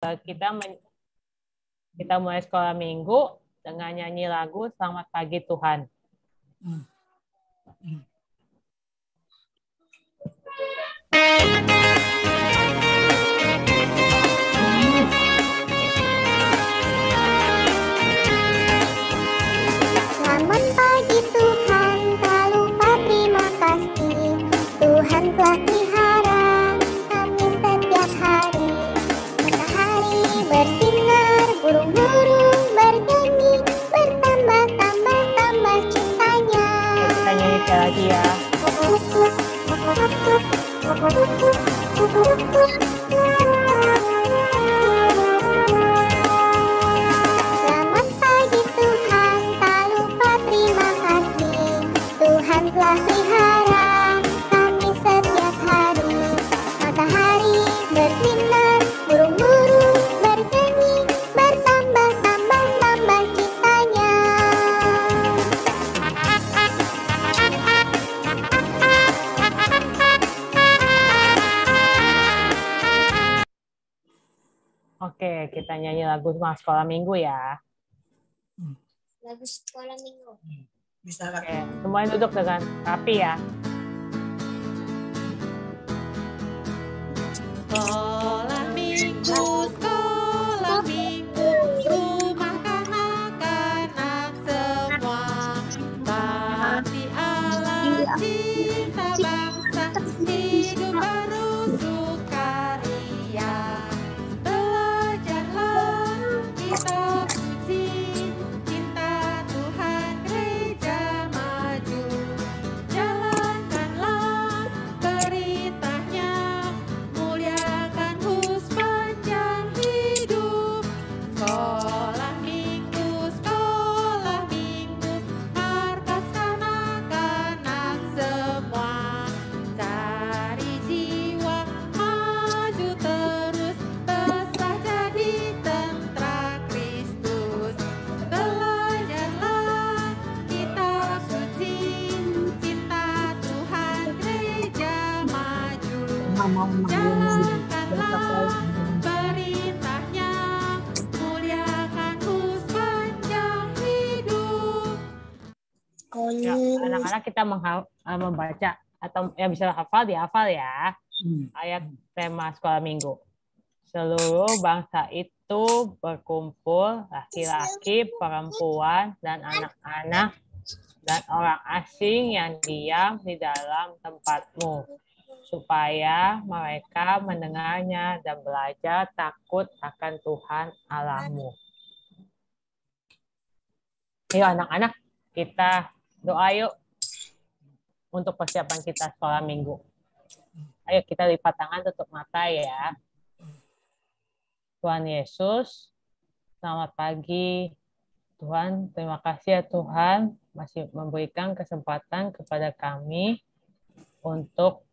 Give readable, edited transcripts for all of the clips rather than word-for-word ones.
kita mulai sekolah minggu dengan nyanyi lagu Selamat Pagi Tuhan. Selamat pagi Tuhan, tak lupa terima kasih. Tuhan telah pelihara kami setiap hari. Matahari bersinar, burung-burung bernyanyi, bertambah-tambah cintanya. Kita nyanyi lagi ya. Selamat pagi Tuhan, tak lupa terima kasih. Tuhan telah pelihara kami setiap hari. Matahari bersinar, burung-burung bernyanyi, bertambah-tambah cintanya. Oke, kita nyanyi lagu sekolah minggu ya. Lagu sekolah minggu. Bisa Oke, semuanya duduk dengan rapi ya. Sekolah minggu, rumah kanak-kanak semua. Bakti Allah cinta bangsa, hidup baru sukaria. Belajarlah kitab suci, cinta Tuhan gereja maju. Jalankanlah beritanya, muliakan Hus panjang hidup. Sekolah minggu, markas kanak-kanak semua. Cari jiwa, maju terus, besar jadi tentara Kristus. Belajarlah kitab suci, cinta Tuhan gereja maju. Jalankanlah perintahnya, muliakan Hus panjang hidup. Ya, anak-anak kita membaca atau ya bisa dihafal ya. Ayat tema sekolah minggu. Seluruh bangsa itu berkumpul, laki-laki, perempuan, dan anak-anak, dan orang asing yang diam di dalam tempatmu, supaya mereka mendengarnya dan belajar takut akan Tuhan Allahmu. Ayo anak-anak, kita doa yuk untuk persiapan kita sekolah minggu. Ayo kita lipat tangan, tutup mata ya. Tuhan Yesus, selamat pagi. Tuhan, terima kasih ya Tuhan masih memberikan kesempatan kepada kami untuk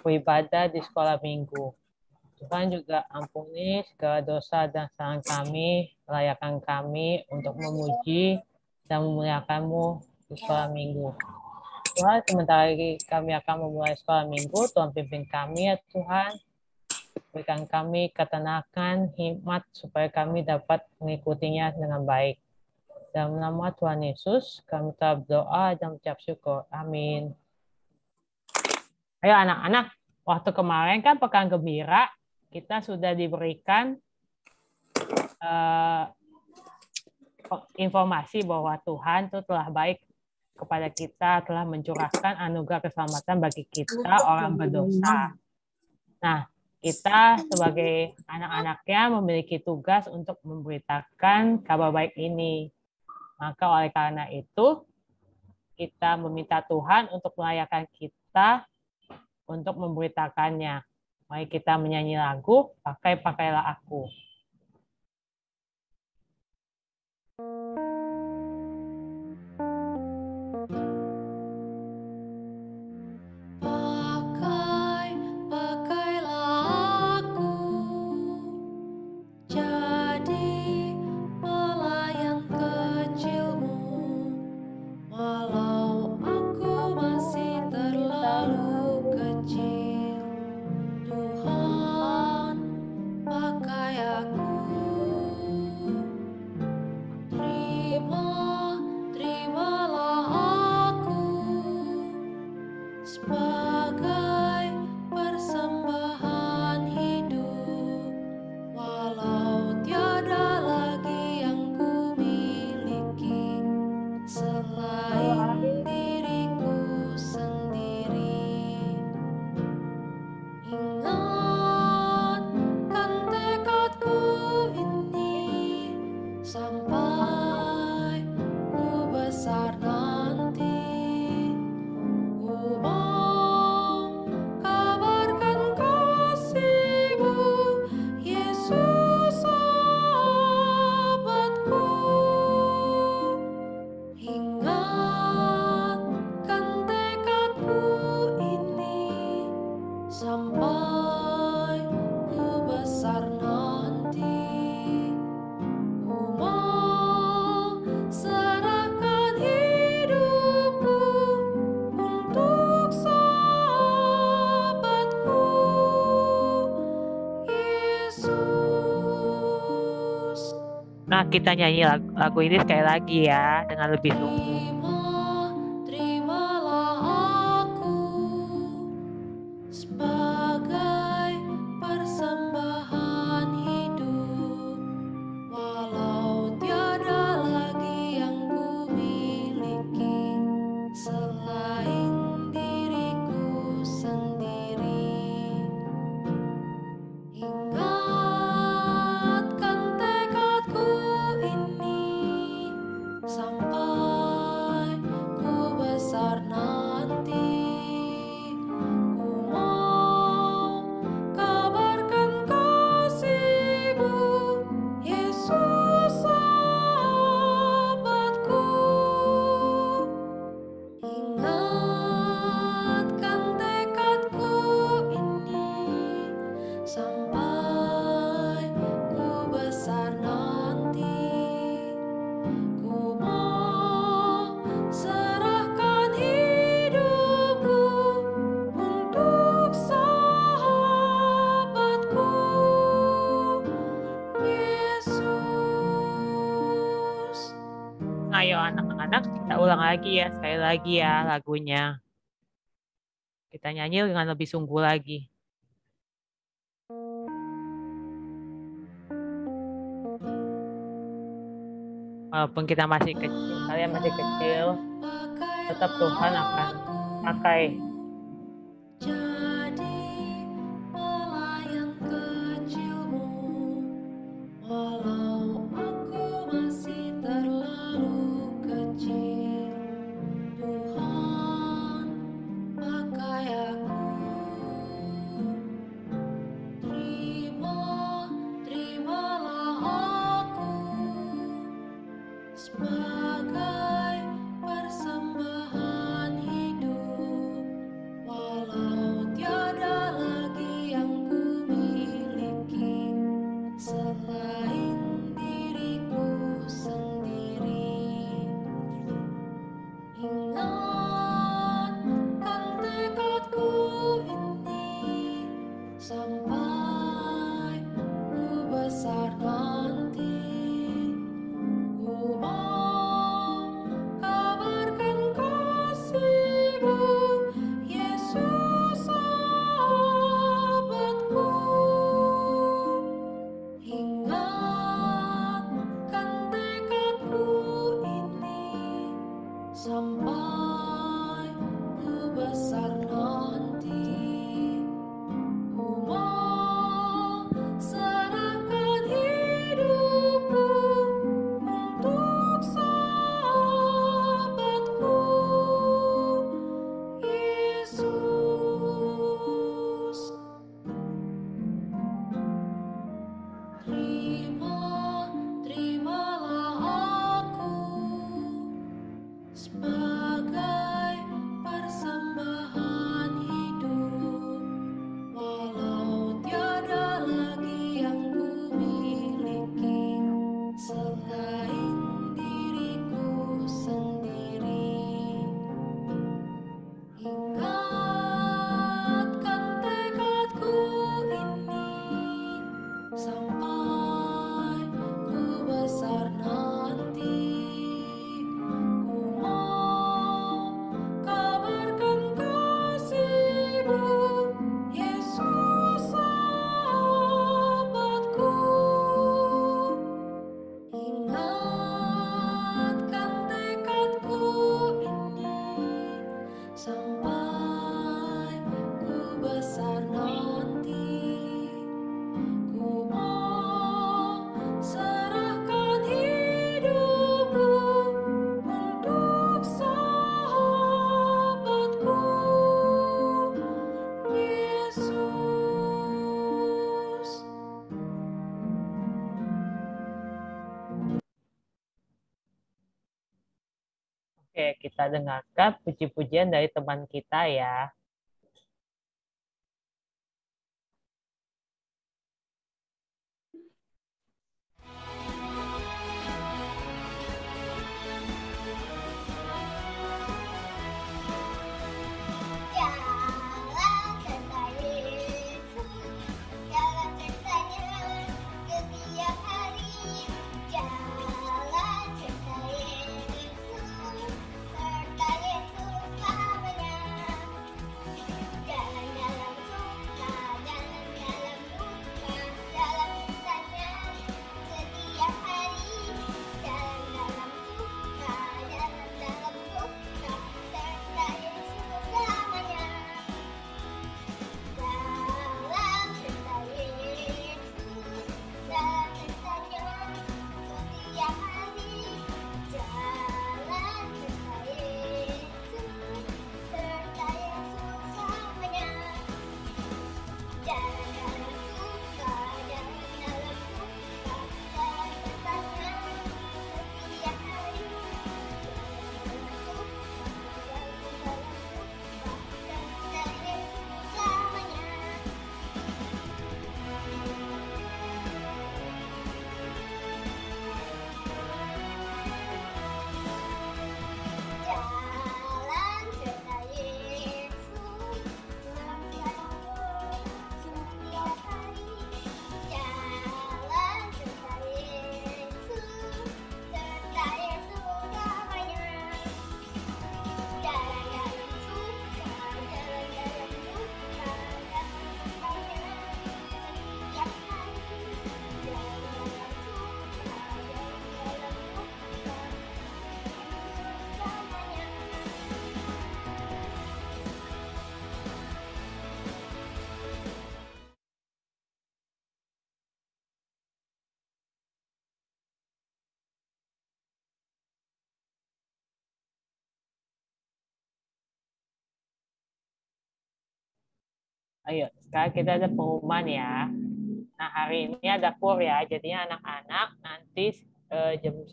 beribadah di sekolah minggu. Tuhan juga ampuni segala dosa dan kesalahan kami, layakan kami untuk memuji dan memuliakan-Mu di sekolah minggu. Tuhan, sementara lagi kami akan memulai sekolah minggu, Tuhan pimpin kami ya Tuhan. Berikan kami ketenangan, hikmat, supaya kami dapat mengikutinya dengan baik. Dalam nama Tuhan Yesus, kami telah berdoa dan mengucap syukur. Amin. Ayo anak-anak, waktu kemarin kan Pekan Gembira, kita sudah diberikan informasi bahwa Tuhan itu telah baik kepada kita, telah mencurahkan anugerah keselamatan bagi kita orang berdosa. Nah, kita sebagai anak-anaknya memiliki tugas untuk memberitakan kabar baik ini. Maka oleh karena itu, kita meminta Tuhan untuk melayakkan kita untuk memberitakannya. Mari kita menyanyi lagu, Pakailah Aku. Tuhan, pakai aku. Terimalah aku sebagai persembahan hidup, walau tiada lagi yang ku miliki selain diriku sendiri. Ingatkan tekadku ini sampai ku besar nanti. Ku mau kabarkan kasih-Mu, Yesus sahabatku. Ingatkan tekadku ini sampai ku besar nanti. Ku mau serahkan hidupku untuk sahabatku, Yesus. Nah, kita nyanyi lagu ini sekali lagi ya, dengan lebih sungguh. Terimalah aku sebagai persembahan hidup, walau tiada lagi yang ku miliki selain diriku sendiri. Ingatkan tekadku ini sampai ku besar nanti. Ku mau kabarkan kasih-Mu, Yesus sahabatku. Ingatkan tekadku ini sampai ku besar nanti. Ku mau serahkan hidupku untuk sahabatku, Yesus. Ayo anak-anak, kita ulang lagi ya, sekali lagi ya lagunya. Kita nyanyi dengan lebih sungguh lagi. Walaupun kita masih kecil, kalian masih kecil, tetap Tuhan akan pakai. Jadi pelayan kecil-Mu, walau aku masih terlalu kecil. Tuhan, pakai aku. Terimalah aku sebagai persembahan hidup, walau tiada lagi yang ku miliki selain diriku sendiri. Ingatkan tekadku ini sampai ku besar nanti. Ku mau kabarkan kasih-Mu, Yesus sahabatku. Ingatkan tekadku ini sampai ku besar nanti. Ku mau serahkan Oke, kita dengarkan puji-pujian dari teman kita ya. Jalan serta Yesus, jalan sertanya setiap hari. Jalan serta Yesus, serta Yesus selamanya. Jalan dalam suka, jalan dalam duka, jalan sertanya setiap hari. Jalan dalam suka, jalan dalam duka, serta Yesus selamanya. Dalam serta Yesus, dalam sertanya setiap hari. Jalan serta Yesus, serta Yesus selamanya. Jalan dalam suka, jalan dalam duka, jalan sertanya setiap hari. Jalan suka, jalan dalam duka, serta Yesus selamanya. Jalan serta Yesus, selalu setiap hari. Jalan serta Yesus, serta Yesus selamanya. Jalan dalam suka, jalan dalam duka, jalan sertanya setiap hari. Jalan dalam suka, jalan dalam duka, selamanya. Ayo, sekarang kita ada pengumuman ya. Nah, hari ini ada kur ya. Jadinya anak-anak nanti jam 1,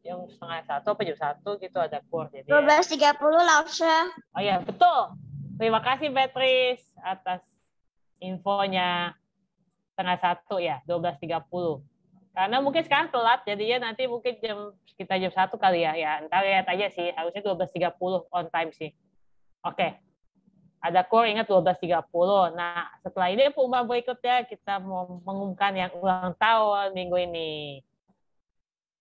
jam setengah 1 apa jam 1 gitu ada kur. Jadi 12.30 Lausha. oh ya, betul. Terima kasih Beatrice atas infonya. Setengah 1 ya, 12.30. Karena mungkin sekarang telat, jadinya nanti mungkin sekitar jam 1 kali ya. Ya, ntar lihat aja sih, harusnya 12.30 on time sih. Oke. Ada kur ingat 12.30. Nah, setelah ini pengumuman berikutnya kita mau mengumumkan yang ulang tahun minggu ini.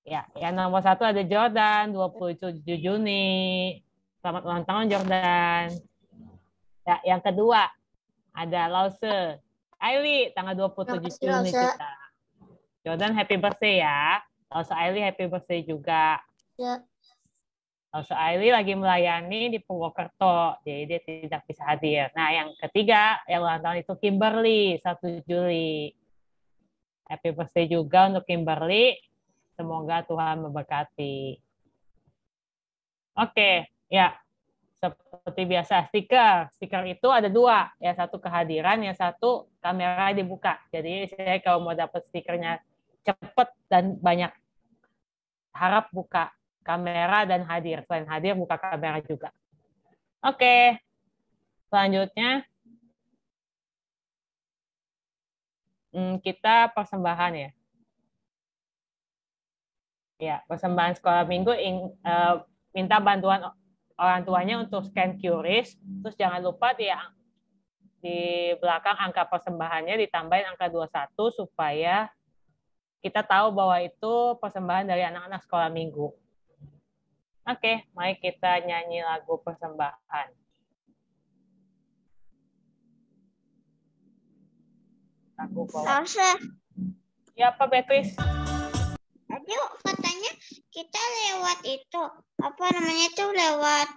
Ya, yang nomor 1 ada Jordan, 27 Juni. Selamat ulang tahun Jordan. Ya, yang kedua ada Lause. Aili, tanggal 27 Juni kita. Jordan happy birthday ya. Lause Aili happy birthday juga. Ya. Lause Aili lagi melayani di Purwokerto, jadi dia tidak bisa hadir. Nah, yang ketiga yang ulang tahun itu Kimberly, 1 Juli. Happy birthday juga untuk Kimberly. Semoga Tuhan memberkati. Oke, ya. Seperti biasa, stiker. Stiker itu ada 2. Yang satu kehadiran, yang satu kamera dibuka. Jadi saya kalau mau dapat stikernya cepat dan banyak, harap buka kamera dan hadir. Selain hadir, buka kamera juga. Oke. Selanjutnya, kita persembahan ya. Ya, persembahan sekolah minggu minta bantuan orang tuanya untuk scan QRIS. Terus jangan lupa di belakang angka persembahannya ditambahin angka 21 supaya kita tahu bahwa itu persembahan dari anak-anak sekolah minggu. Oke, mari kita nyanyi lagu persembahan. Lagu bawah. Lausha. Ya, Pak Beatrice? Aduh, katanya kita lewat itu, apa namanya tuh, lewat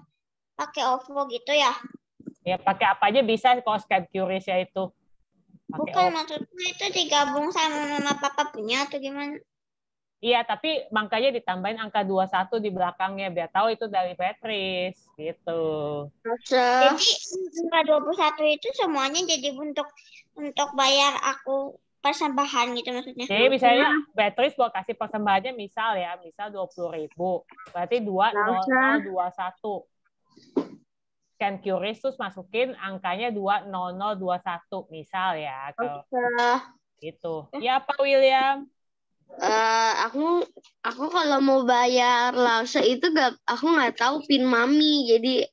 pakai OVO gitu ya? Ya, pakai apa aja bisa kalau scan QRIS ya itu. Pakai Bukan, maksudnya itu digabung sama mama papa punya atau gimana? Iya, tapi makanya ditambahin angka 21 di belakangnya biar tahu itu dari Beatrice gitu. Jadi angka 21 itu semuanya jadi untuk bayar aku persembahan gitu maksudnya. Jadi misalnya Beatrice mau kasih persembahannya misal 20.000. Berarti 20021. Scan QRIS terus masukin angkanya 20021 misal ya. Gitu. Ya Pak William. Aku kalau mau bayar langsung itu aku nggak tahu pin mami, jadi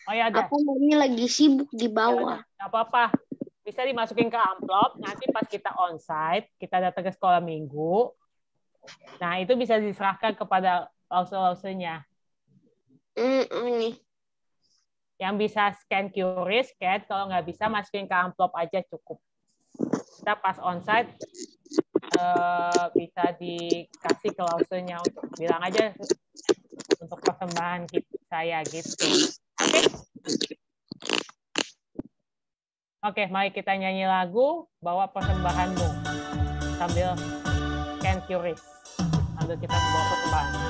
Oh ya ada. mami lagi sibuk di bawah. Nggak apa-apa. Bisa dimasukin ke amplop. Nanti pas kita onsite, kita datang ke sekolah minggu. Nah itu bisa diserahkan kepada lause-lausenya. Ini. Yang bisa scan QRIS, scan. Kalau nggak bisa masukin ke amplop aja cukup. Kita pas onsite bisa dikasih ke lausenya untuk bilang aja untuk persembahan saya gitu. Oke, mari kita nyanyi lagu Bawa Persembahanmu sambil scan QRIS. Sambil kita bawa persembahan.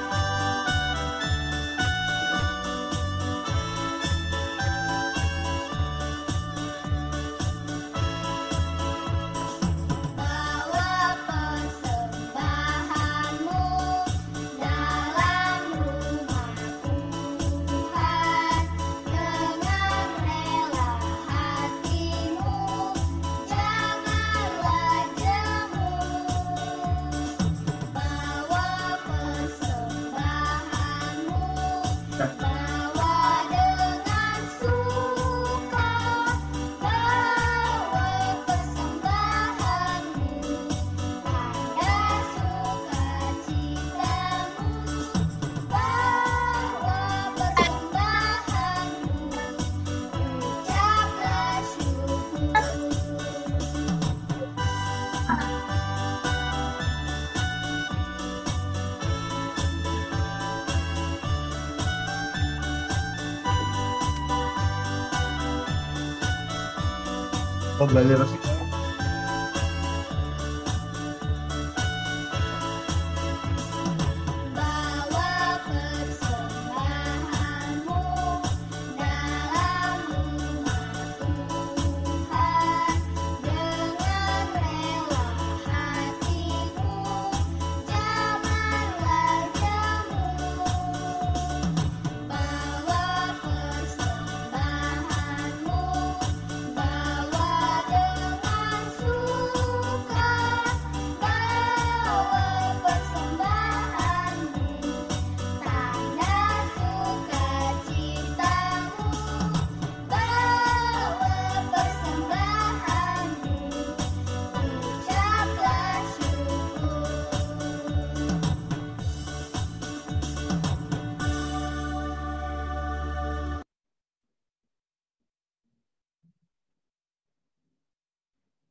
Oh, belajar musik.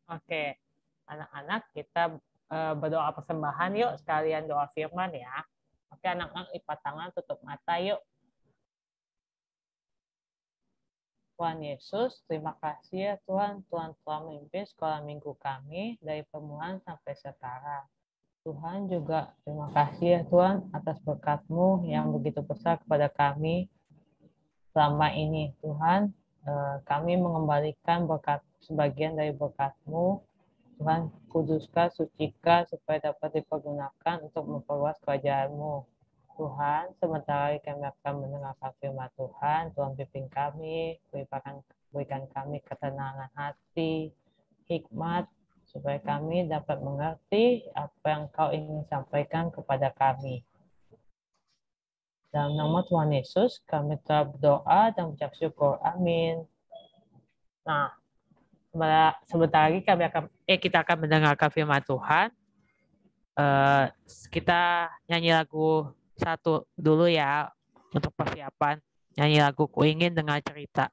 Oke, anak-anak kita berdoa persembahan yuk, sekalian doa firman ya. Oke, anak-anak lipat tangan, tutup mata yuk. Tuhan Yesus, terima kasih ya Tuhan. Tuhan telah memimpin sekolah minggu kami dari permulaan sampai sekarang. Tuhan juga terima kasih ya Tuhan atas berkat-Mu yang begitu besar kepada kami selama ini. Tuhan, kami mengembalikan berkat sebagian dari berkat-Mu. Tuhan, kuduskan, sucikan supaya dapat dipergunakan untuk memperluas kerajaan-Mu. Tuhan, sementara kami akan mendengarkan firman Tuhan, Tuhan pimpin kami, berikan kami ketenangan hati, hikmat, supaya kami dapat mengerti apa yang Kau ingin sampaikan kepada kami. Dalam nama Tuhan Yesus, kami telah berdoa dan mengucap syukur. Amin. Nah, sebentar lagi kita akan mendengarkan firman Tuhan. Kita nyanyi lagu satu dulu ya untuk persiapan. Nyanyi lagu Ku Ingin Dengar Cerita.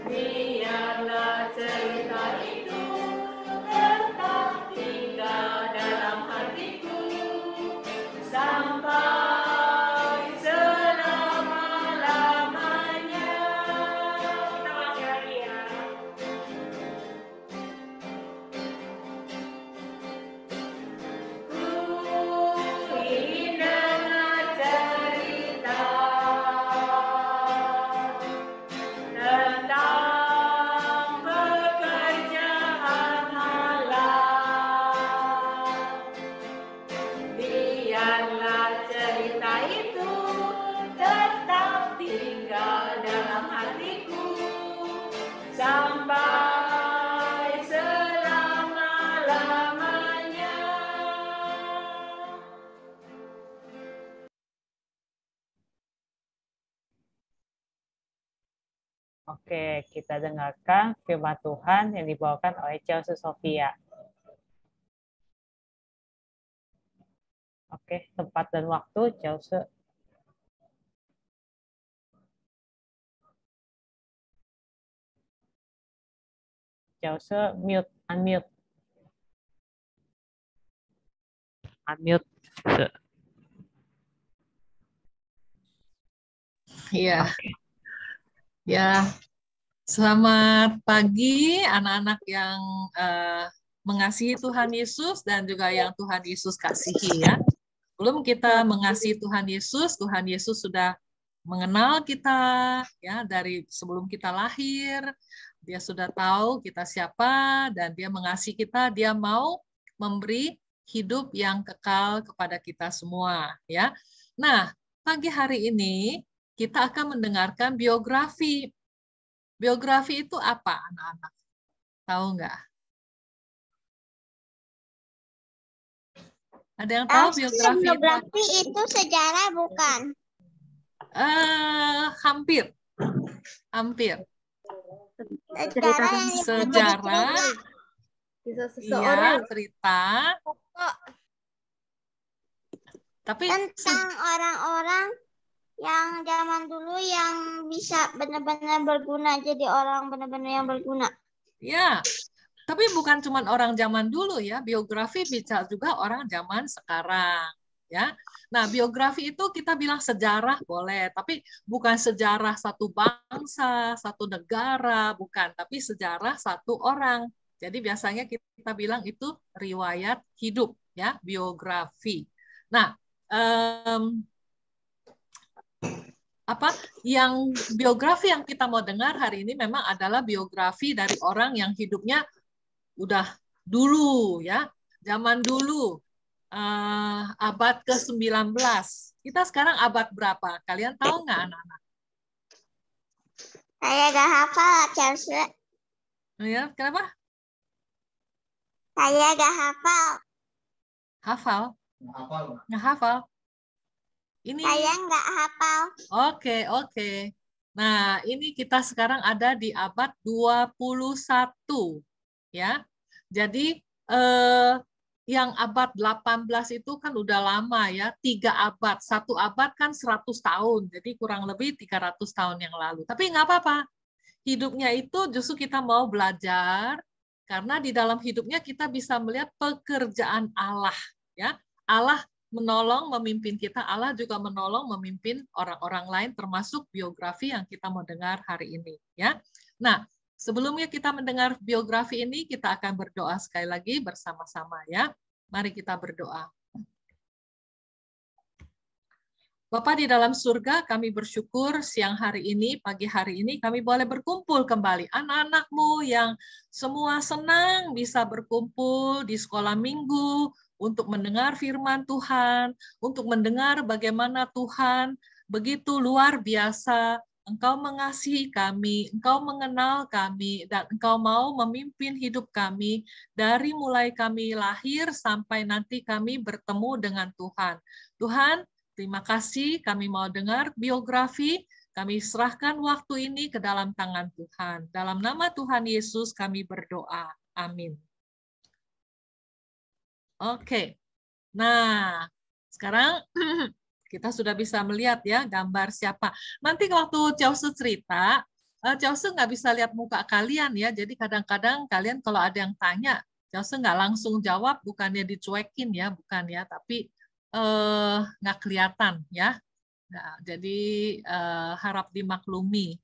Biarlah cerita itu cerita itu tetap tinggal dalam hatiku sampai selama-lamanya. Oke, kita dengarkan firman Tuhan yang dibawakan oleh Chelsea Sophia. Oke, tempat dan waktu, Chelsea. Chelsea, mute, unmute. Unmute. Iya, ya. Selamat pagi anak-anak yang mengasihi Tuhan Yesus dan juga yang Tuhan Yesus kasihi ya. Sebelum kita mengasihi Tuhan Yesus sudah mengenal kita ya dari sebelum kita lahir. Dia sudah tahu kita siapa dan dia mengasihi kita, dia mau memberi hidup yang kekal kepada kita semua ya. Nah, pagi hari ini kita akan mendengarkan biografi. Biografi itu apa, anak-anak? Tahu nggak? Ada yang tahu biografi itu apa? Biografi itu sejarah bukan? Hampir. Sejarah yang Sejarah, Kisah iya, seseorang. cerita. Tapi tentang orang-orang yang zaman dulu yang bisa benar-benar berguna, jadi orang benar-benar yang berguna. ya, tapi bukan cuma orang zaman dulu ya, biografi bisa juga orang zaman sekarang ya. Nah, biografi itu kita bilang sejarah boleh, tapi bukan sejarah satu bangsa, satu negara, bukan, tapi sejarah satu orang. Jadi biasanya kita bilang itu riwayat hidup ya, biografi. Nah, yang biografi yang kita mau dengar hari ini memang adalah biografi dari orang yang hidupnya udah dulu ya, zaman dulu, abad ke-19. Kita sekarang abad berapa? Kalian tahu nggak, anak-anak? Saya gak hafal, Chelsea. Ya, kenapa? Saya gak hafal. Hafal? Hafal. Nggak hafal? Ini. Saya nggak hafal. Oke. Nah, ini kita sekarang ada di abad 21 ya. Jadi yang abad 18 itu kan udah lama ya, 3 abad. 1 abad kan 100 tahun, jadi kurang lebih 300 tahun yang lalu. Tapi nggak apa-apa. Hidupnya itu justru kita mau belajar karena di dalam hidupnya kita bisa melihat pekerjaan Allah ya. Allah menolong memimpin kita, Allah juga menolong memimpin orang-orang lain termasuk biografi yang kita mau dengar hari ini ya. Nah, sebelumnya kita mendengar biografi ini, kita akan berdoa sekali lagi bersama-sama ya. Mari kita berdoa. Bapa di dalam surga, kami bersyukur siang hari ini, pagi hari ini, kami boleh berkumpul kembali. Anak-anak-Mu yang semua senang bisa berkumpul di sekolah minggu, untuk mendengar firman Tuhan, untuk mendengar bagaimana Tuhan begitu luar biasa, Engkau mengasihi kami, Engkau mengenal kami, dan Engkau mau memimpin hidup kami dari mulai kami lahir sampai nanti kami bertemu dengan Tuhan. Tuhan, terima kasih kami mau dengar biografi, kami serahkan waktu ini ke dalam tangan Tuhan. Dalam nama Tuhan Yesus kami berdoa. Amin. Oke, nah sekarang kita sudah bisa melihat ya gambar siapa. Nanti waktu Chelsea cerita, Chelsea nggak bisa lihat muka kalian ya. Jadi kadang-kadang kalian kalau ada yang tanya, Chelsea nggak langsung jawab, bukannya dicuekin ya, bukan ya, tapi nggak kelihatan ya. Nah, jadi harap dimaklumi.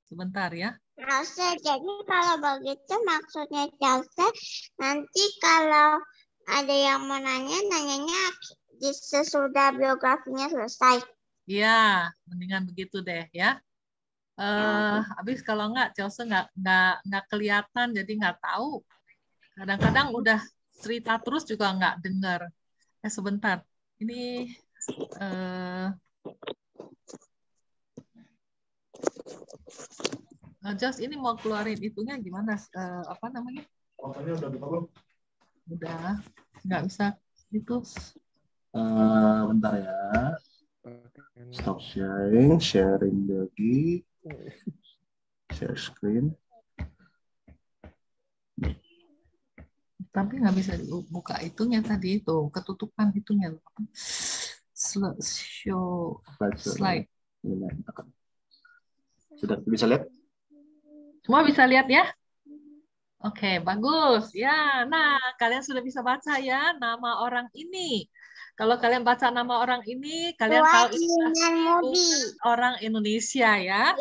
Sebentar ya. Chelsea, jadi kalau begitu maksudnya Chelsea, nanti kalau ada yang mau nanya, nanyanya sesudah biografinya selesai. Iya, mendingan begitu deh ya. Habis kalau nggak, Chelsea nggak kelihatan, jadi nggak tahu. Kadang-kadang udah cerita terus juga nggak dengar. Sebentar. Ini Just ini mau keluarin itunya gimana? Apa namanya? Fotonya udah buka belum? Udah, nggak bisa itu. Bentar ya. Stop sharing, sharing lagi. Share screen. Tapi nggak bisa buka itunya tadi itu, ketutupan itunya. Show slide. Sudah bisa lihat? Semua bisa lihat ya? Oke, bagus. Ya, nah kalian sudah bisa baca ya nama orang ini. Kalau kalian baca nama orang ini, kalian tahu ini bukan orang Indonesia ya.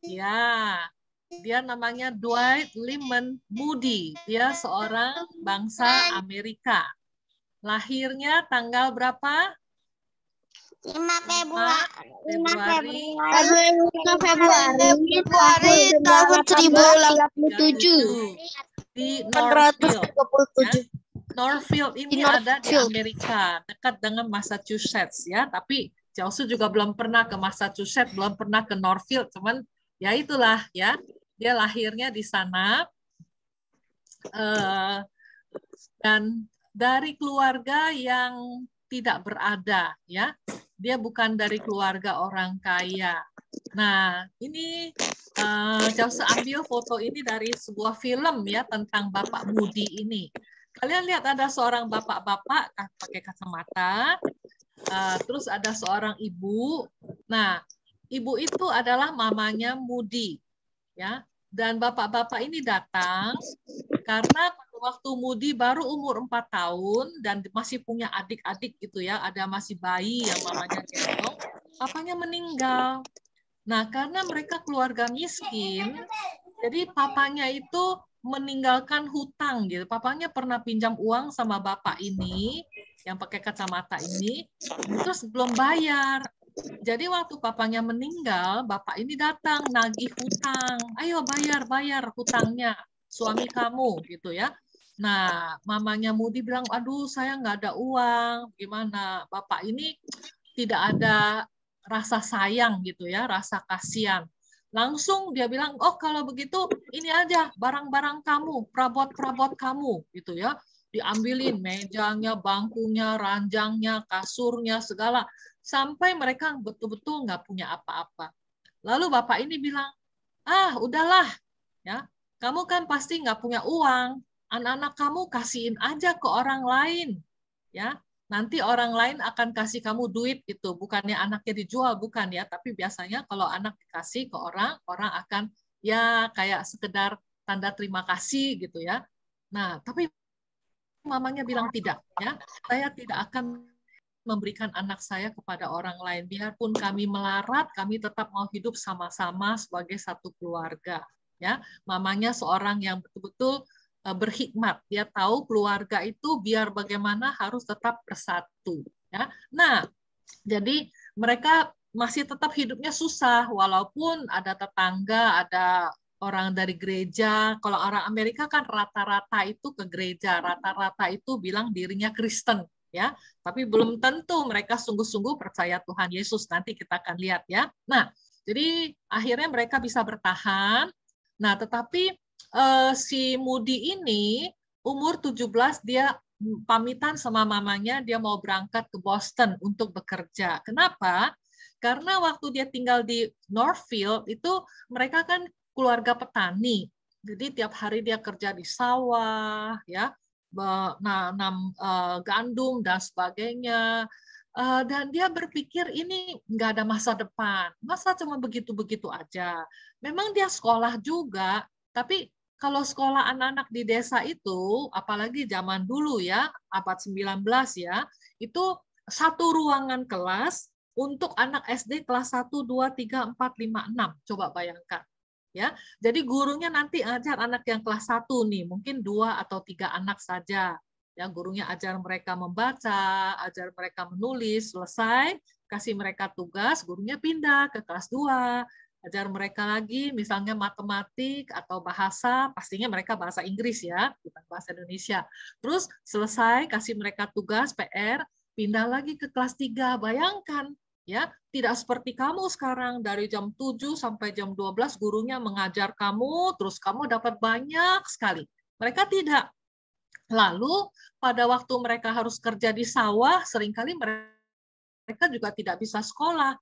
Ya, dia namanya Dwight Lyman Moody. Dia seorang bangsa Amerika. Lahirnya tanggal berapa? 5 Februari. 5 Februari. Februari tahun 1087. Di Northfield. Ya. 437. Northfield ini Di ada di Northfield. Amerika, dekat dengan Massachusetts ya. Tapi Jausu juga belum pernah ke Massachusetts, belum pernah ke Northfield, cuman ya itulah ya. Dia lahirnya di sana. Dan dari keluarga yang tidak berada ya. Dia bukan dari keluarga orang kaya. Nah, ini Jausu ambil foto ini dari sebuah film ya tentang Bapak Moody ini. Kalian lihat ada seorang bapak-bapak pakai kacamata, terus ada seorang ibu. Nah, ibu itu adalah mamanya Moody, ya. Dan bapak-bapak ini datang karena waktu Moody baru umur 4 tahun dan masih punya adik-adik gitu ya, ada masih bayi yang mamanya gendong, papanya meninggal. Nah, karena mereka keluarga miskin, jadi papanya itu meninggalkan hutang gitu. Papanya pernah pinjam uang sama bapak ini yang pakai kacamata ini, terus belum bayar. Jadi waktu papanya meninggal, bapak ini datang nagih hutang. Ayo bayar hutangnya suami kamu gitu ya. Nah, mamanya Moody bilang, aduh saya nggak ada uang, gimana? Bapak ini tidak ada rasa sayang gitu ya, rasa kasihan. Langsung dia bilang, oh kalau begitu ini aja barang-barang kamu, perabot-perabot kamu gitu ya. Diambilin mejanya, bangkunya, ranjangnya, kasurnya, segala. Sampai mereka betul-betul nggak punya apa-apa. Lalu bapak ini bilang, ah udahlah, ya kamu kan pasti nggak punya uang. Anak-anak kamu kasihin aja ke orang lain, ya. Nanti orang lain akan kasih kamu duit gitu, bukannya anaknya dijual, bukan ya. Tapi biasanya kalau anak dikasih ke orang, orang akan ya kayak sekedar tanda terima kasih gitu ya. Nah, tapi mamanya bilang tidak, ya. Saya tidak akan memberikan anak saya kepada orang lain. Biarpun kami melarat, kami tetap mau hidup sama-sama sebagai satu keluarga. Ya, mamanya seorang yang betul-betul berhikmat. Dia tahu keluarga itu biar bagaimana harus tetap bersatu. Ya, nah, jadi mereka masih tetap hidupnya susah, walaupun ada tetangga, ada orang dari gereja. Kalau orang Amerika kan rata-rata itu ke gereja, rata-rata itu bilang dirinya Kristen. Ya, tapi belum tentu mereka sungguh-sungguh percaya Tuhan Yesus. Nanti kita akan lihat ya. Nah, jadi akhirnya mereka bisa bertahan. Nah, tetapi si Moody ini umur 17 dia pamitan sama mamanya, dia mau berangkat ke Boston untuk bekerja. Kenapa? Karena waktu dia tinggal di Northfield itu mereka kan keluarga petani. Jadi tiap hari dia kerja di sawah, ya, nanam gandum dan sebagainya. Dan dia berpikir ini nggak ada masa depan, masa cuma begitu-begitu aja. Memang dia sekolah juga, tapi kalau sekolah anak-anak di desa itu, apalagi zaman dulu ya, abad 19 ya, itu satu ruangan kelas untuk anak SD kelas 1, 2, 3, 4, 5, 6. Coba bayangkan. Ya, jadi gurunya nanti ajar anak yang kelas 1 nih, mungkin 2 atau 3 anak saja. Ya, gurunya ajar mereka membaca, ajar mereka menulis, selesai, kasih mereka tugas, gurunya pindah ke kelas 2. ajar mereka lagi, misalnya matematik atau bahasa, pastinya mereka bahasa Inggris ya, bukan bahasa Indonesia. Terus selesai, kasih mereka tugas, PR, pindah lagi ke kelas 3. Bayangkan, ya, tidak seperti kamu sekarang, dari jam 7 sampai jam 12 gurunya mengajar kamu, terus kamu dapat banyak sekali. Mereka tidak. Lalu, pada waktu mereka harus kerja di sawah, seringkali mereka juga tidak bisa sekolah.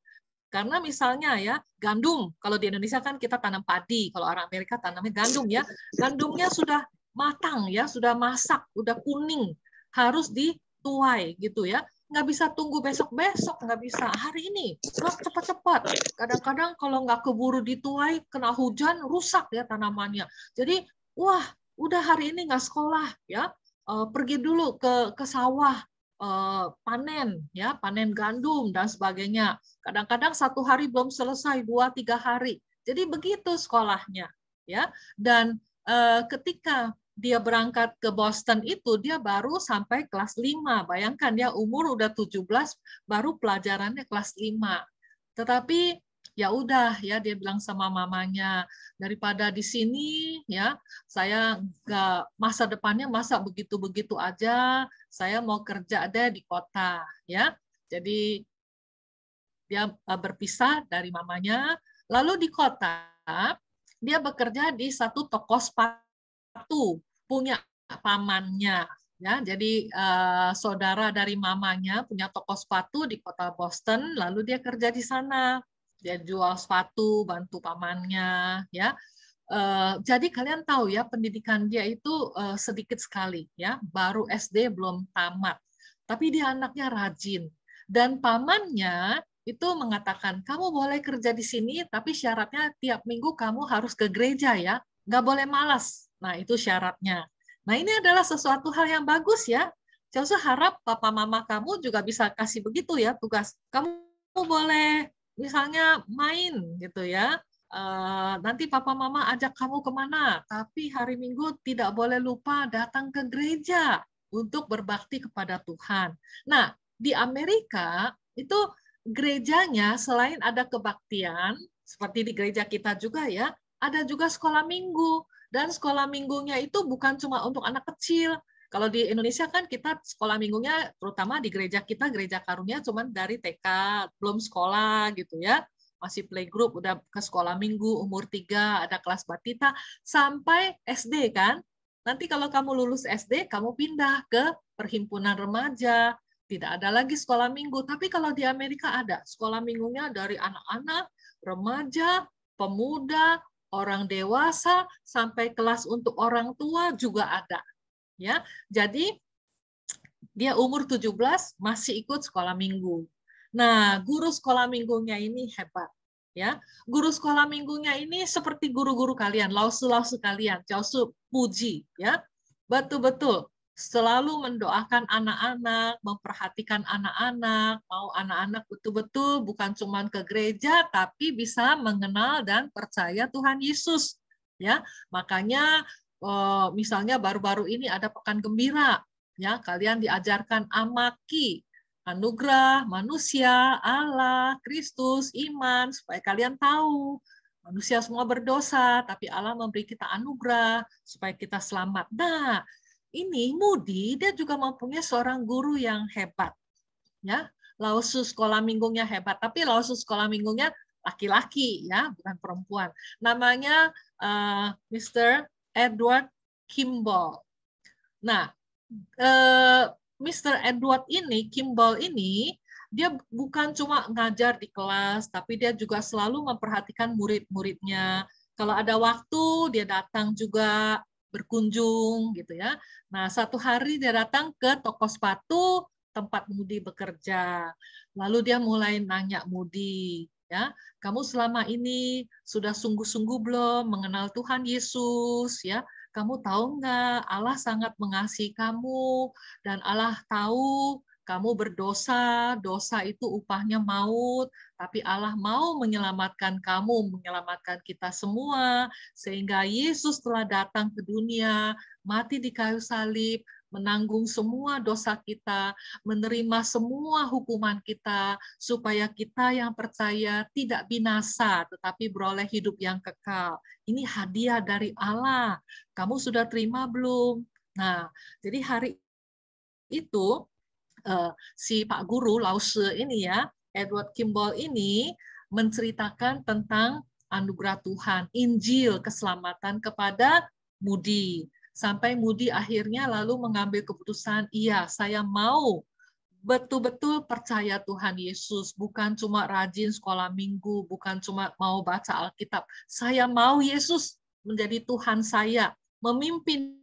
Karena misalnya ya, gandum, kalau di Indonesia kan kita tanam padi, kalau orang Amerika tanamnya gandum ya. Gandumnya sudah matang ya, sudah masak, udah kuning, harus dituai gitu ya. Nggak bisa tunggu besok-besok, nggak bisa hari ini, cepat-cepat. Kadang-kadang kalau nggak keburu dituai, kena hujan, rusak ya tanamannya. Jadi, wah, udah hari ini nggak sekolah ya, pergi dulu ke sawah, panen ya, panen gandum dan sebagainya. Kadang-kadang 1 hari belum selesai, 2-3 hari. Jadi begitu sekolahnya ya. Dan ketika dia berangkat ke Boston itu, dia baru sampai kelas 5. Bayangkan dia umur udah 17 baru pelajarannya kelas 5. Tetapi ya udah ya, dia bilang sama mamanya, daripada di sini ya, saya nggak, masa depannya masa begitu-begitu aja, saya mau kerja deh di kota ya. Jadi dia berpisah dari mamanya, lalu di kota dia bekerja di satu toko sepatu punya pamannya ya. Jadi saudara dari mamanya punya toko sepatu di kota Boston, lalu dia kerja di sana. Dia jual sepatu, bantu pamannya ya. Jadi kalian tahu ya, pendidikan dia itu sedikit sekali ya, baru SD belum tamat. Tapi dia anaknya rajin. Dan pamannya itu mengatakan, kamu boleh kerja di sini, tapi syaratnya tiap minggu kamu harus ke gereja ya, nggak boleh malas. Nah itu syaratnya. Nah ini adalah sesuatu hal yang bagus ya. Saya harap papa mama kamu juga bisa kasih begitu ya tugas. Kamu boleh misalnya main gitu ya. Nanti papa mama ajak kamu kemana, tapi hari Minggu tidak boleh lupa datang ke gereja untuk berbakti kepada Tuhan. Nah, di Amerika itu gerejanya selain ada kebaktian, seperti di gereja kita juga ya, ada juga sekolah minggu. Dan sekolah minggunya itu bukan cuma untuk anak kecil. Kalau di Indonesia kan kita sekolah minggunya, terutama di gereja kita, gereja karunia, cuma dari TK, belum sekolah gitu ya. Masih playgroup, udah ke sekolah minggu, umur 3, ada kelas batita, sampai SD kan. Nanti kalau kamu lulus SD, kamu pindah ke perhimpunan remaja. Tidak ada lagi sekolah minggu. Tapi kalau di Amerika ada. Sekolah minggunya dari anak-anak, remaja, pemuda, orang dewasa, sampai kelas untuk orang tua juga ada. Ya, jadi dia umur 17 masih ikut sekolah minggu. Nah, guru sekolah minggunya ini hebat. Ya, guru sekolah minggunya ini seperti guru-guru kalian, lausu-lausu kalian, Jausu puji, ya, betul-betul selalu mendoakan anak-anak, memperhatikan anak-anak, mau anak-anak betul-betul bukan cuma ke gereja, tapi bisa mengenal dan percaya Tuhan Yesus. Ya, makanya misalnya baru-baru ini ada Pekan Gembira, ya, kalian diajarkan amaki, anugerah, manusia, Allah, Kristus, iman, supaya kalian tahu manusia semua berdosa, tapi Allah memberi kita anugerah supaya kita selamat. Nah, ini Moody dia juga mempunyai seorang guru yang hebat, ya. Lausus sekolah minggunya hebat, tapi lausus sekolah minggunya laki-laki, ya, bukan perempuan. Namanya Mr. Edward Kimball. Nah, Mr. Edward ini, Kimball ini, dia bukan cuma ngajar di kelas, tapi dia juga selalu memperhatikan murid-muridnya. Kalau ada waktu, dia datang juga berkunjung, gitu ya. Nah, satu hari dia datang ke toko sepatu tempat Moody bekerja. Lalu dia mulai nanya Moody, ya, kamu selama ini sudah sungguh-sungguh belum mengenal Tuhan Yesus, ya? Kamu tahu nggak, Allah sangat mengasihi kamu, dan Allah tahu kamu berdosa, dosa itu upahnya maut, tapi Allah mau menyelamatkan kamu, menyelamatkan kita semua, sehingga Yesus telah datang ke dunia, mati di kayu salib, menanggung semua dosa kita, menerima semua hukuman kita, supaya kita yang percaya tidak binasa, tetapi beroleh hidup yang kekal. Ini hadiah dari Allah. Kamu sudah terima belum? Nah, jadi hari itu si Pak Guru Lause ini ya, Edward Kimball ini menceritakan tentang anugerah Tuhan, Injil keselamatan kepada Moody. Sampai Moody akhirnya lalu mengambil keputusan, iya saya mau betul-betul percaya Tuhan Yesus, bukan cuma rajin sekolah minggu, bukan cuma mau baca Alkitab. Saya mau Yesus menjadi Tuhan saya, memimpin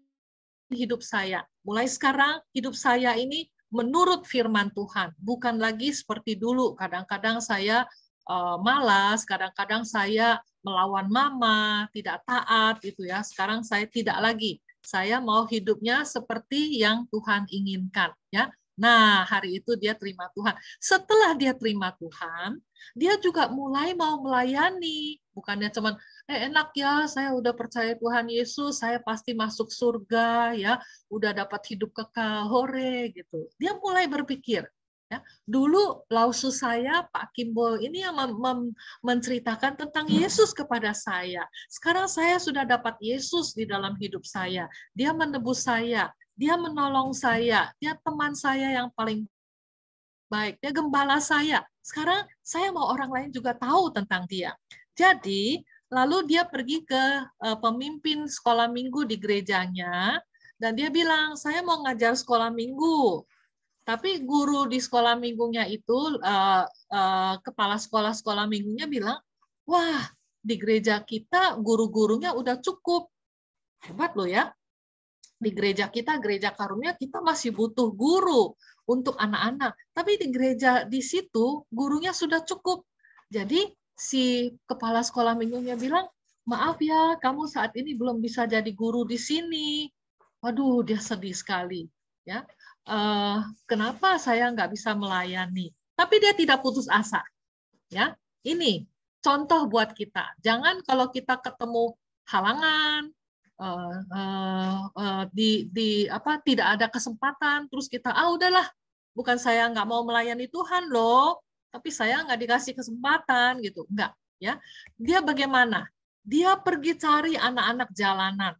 hidup saya. Mulai sekarang hidup saya ini menurut firman Tuhan, bukan lagi seperti dulu. Kadang-kadang saya malas, kadang-kadang saya melawan mama, tidak taat gitu ya. Sekarang saya tidak lagi. Saya mau hidupnya seperti yang Tuhan inginkan ya. Nah, hari itu dia terima Tuhan. Setelah dia terima Tuhan, dia juga mulai mau melayani. Bukannya cuman enak ya, saya udah percaya Tuhan Yesus, saya pasti masuk surga ya, udah dapat hidup kekal, hore gitu. Dia mulai berpikir, ya. Dulu Lause saya, Pak Kimball ini yang menceritakan tentang Yesus kepada saya. Sekarang saya sudah dapat Yesus di dalam hidup saya. Dia menebus saya, dia menolong saya, dia teman saya yang paling baik, dia gembala saya. Sekarang saya mau orang lain juga tahu tentang dia. Jadi, lalu dia pergi ke pemimpin sekolah minggu di gerejanya, dan dia bilang, saya mau ngajar sekolah minggu. Tapi guru di sekolah minggunya itu, kepala sekolah minggunya bilang, wah, di gereja kita guru-gurunya udah cukup. Hebat loh ya. Di gereja kita, gereja karunia, kita masih butuh guru untuk anak-anak. Tapi di gereja di situ, gurunya sudah cukup. Jadi si kepala sekolah minggunya bilang, maaf ya, kamu saat ini belum bisa jadi guru di sini. Waduh, dia sedih sekali. Ya, kenapa saya nggak bisa melayani? Tapi dia tidak putus asa. Ya, ini contoh buat kita. Jangan kalau kita ketemu halangan, tidak ada kesempatan, terus kita udahlah, bukan saya nggak mau melayani Tuhan loh, tapi saya nggak dikasih kesempatan gitu, enggak ya. Dia bagaimana? Dia pergi cari anak-anak jalanan,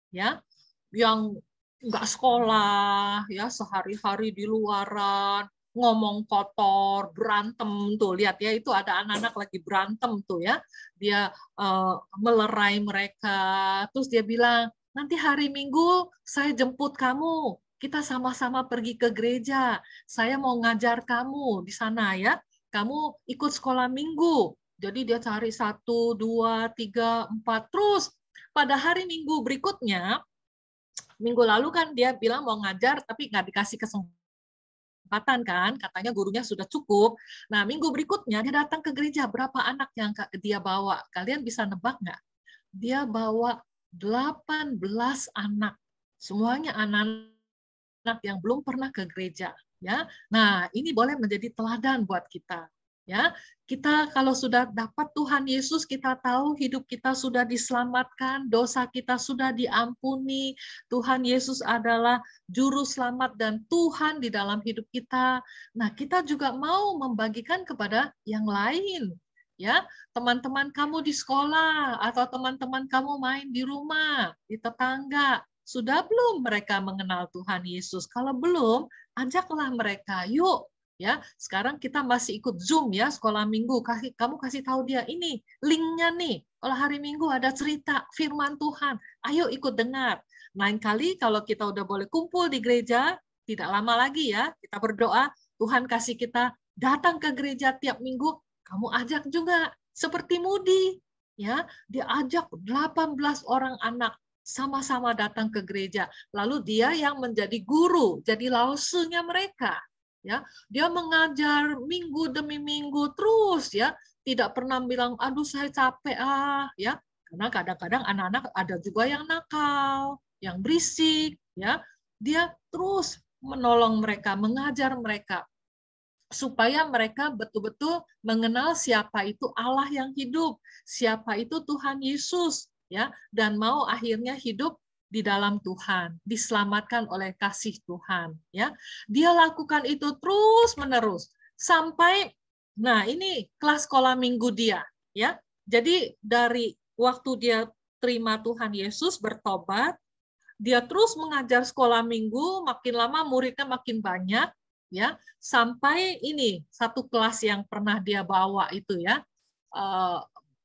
ya, yang nggak sekolah, ya, sehari-hari di luaran, ngomong kotor, berantem tuh, lihat ya, itu ada anak-anak lagi berantem tuh ya, dia melerai mereka, terus dia bilang, nanti hari Minggu saya jemput kamu, kita sama-sama pergi ke gereja, saya mau ngajar kamu di sana ya, kamu ikut sekolah minggu. Jadi dia cari 1, 2, 3, 4, terus pada hari Minggu berikutnya, minggu lalu kan dia bilang mau ngajar tapi nggak dikasih kesempatan kan, katanya gurunya sudah cukup. Nah, minggu berikutnya dia datang ke gereja, berapa anak yang dia bawa? Kalian bisa nebak nggak? Dia bawa 18 anak. Semuanya anak-anak yang belum pernah ke gereja, ya. Nah, ini boleh menjadi teladan buat kita. Ya, kita kalau sudah dapat Tuhan Yesus, kita tahu hidup kita sudah diselamatkan, dosa kita sudah diampuni, Tuhan Yesus adalah juru selamat dan Tuhan di dalam hidup kita. Nah, kita juga mau membagikan kepada yang lain. Ya, teman-teman kamu di sekolah atau teman-teman kamu main di rumah, di tetangga, sudah belum mereka mengenal Tuhan Yesus? Kalau belum, ajaklah mereka, yuk. Ya, sekarang kita masih ikut Zoom ya, sekolah minggu. Kamu kasih tahu dia ini linknya nih. Kalau hari Minggu ada cerita firman Tuhan, ayo ikut dengar. Lain kali kalau kita udah boleh kumpul di gereja, tidak lama lagi ya, kita berdoa Tuhan kasih kita datang ke gereja tiap minggu. Kamu ajak juga seperti Moody, ya, dia ajak 18 orang anak sama-sama datang ke gereja. Lalu dia yang menjadi guru, jadi lausenya mereka. Ya, dia mengajar minggu demi minggu terus ya, tidak pernah bilang aduh saya capek ya, karena kadang-kadang anak-anak ada juga yang nakal, yang berisik ya, dia terus menolong mereka, mengajar mereka supaya mereka betul-betul mengenal siapa itu Allah yang hidup, siapa itu Tuhan Yesus ya, dan mau akhirnya hidup di dalam Tuhan, diselamatkan oleh kasih Tuhan, ya. Dia lakukan itu terus-menerus sampai ini kelas sekolah minggu dia, ya. Jadi dari waktu dia terima Tuhan Yesus, bertobat, dia terus mengajar sekolah minggu, makin lama muridnya makin banyak, ya, sampai ini satu kelas yang pernah dia bawa itu, ya,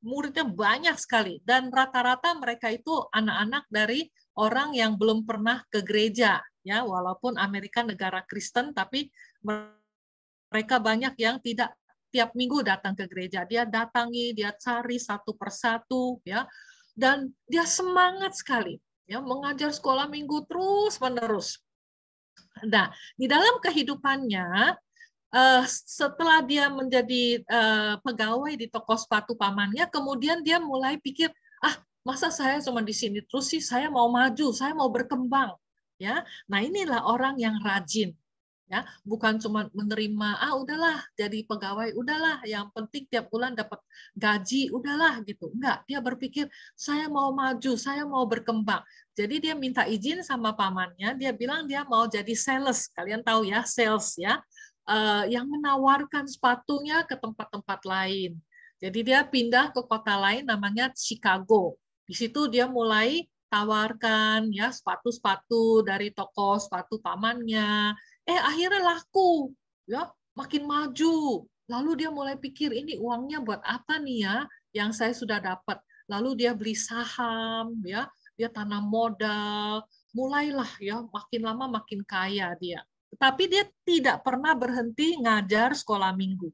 muridnya banyak sekali, dan rata-rata mereka itu anak-anak dari orang yang belum pernah ke gereja, ya, walaupun Amerika negara Kristen, tapi mereka banyak yang tidak tiap minggu datang ke gereja. Dia datangi, dia cari satu persatu, ya, dan dia semangat sekali, ya, mengajar sekolah minggu terus menerus. Nah, di dalam kehidupannya, setelah dia menjadi pegawai di toko sepatu pamannya, kemudian dia mulai pikir, masa saya cuma di sini terus sih, saya mau maju, saya mau berkembang, ya. Nah, inilah orang yang rajin, ya, bukan cuma menerima, udahlah jadi pegawai, udahlah yang penting tiap bulan dapat gaji, udahlah gitu. Enggak, dia berpikir saya mau maju, saya mau berkembang. Jadi dia minta izin sama pamannya, dia bilang dia mau jadi sales. Kalian tahu ya, sales, ya, yang menawarkan sepatunya ke tempat-tempat lain. Jadi dia pindah ke kota lain namanya Chicago. Di situ dia mulai tawarkan, ya, sepatu-sepatu dari toko sepatu pamannya. Akhirnya laku, ya, makin maju. Lalu dia mulai pikir, ini uangnya buat apa nih ya yang saya sudah dapat. Lalu dia beli saham, ya, dia tanam modal. Mulailah, ya, makin lama makin kaya dia. Tapi dia tidak pernah berhenti ngajar sekolah minggu.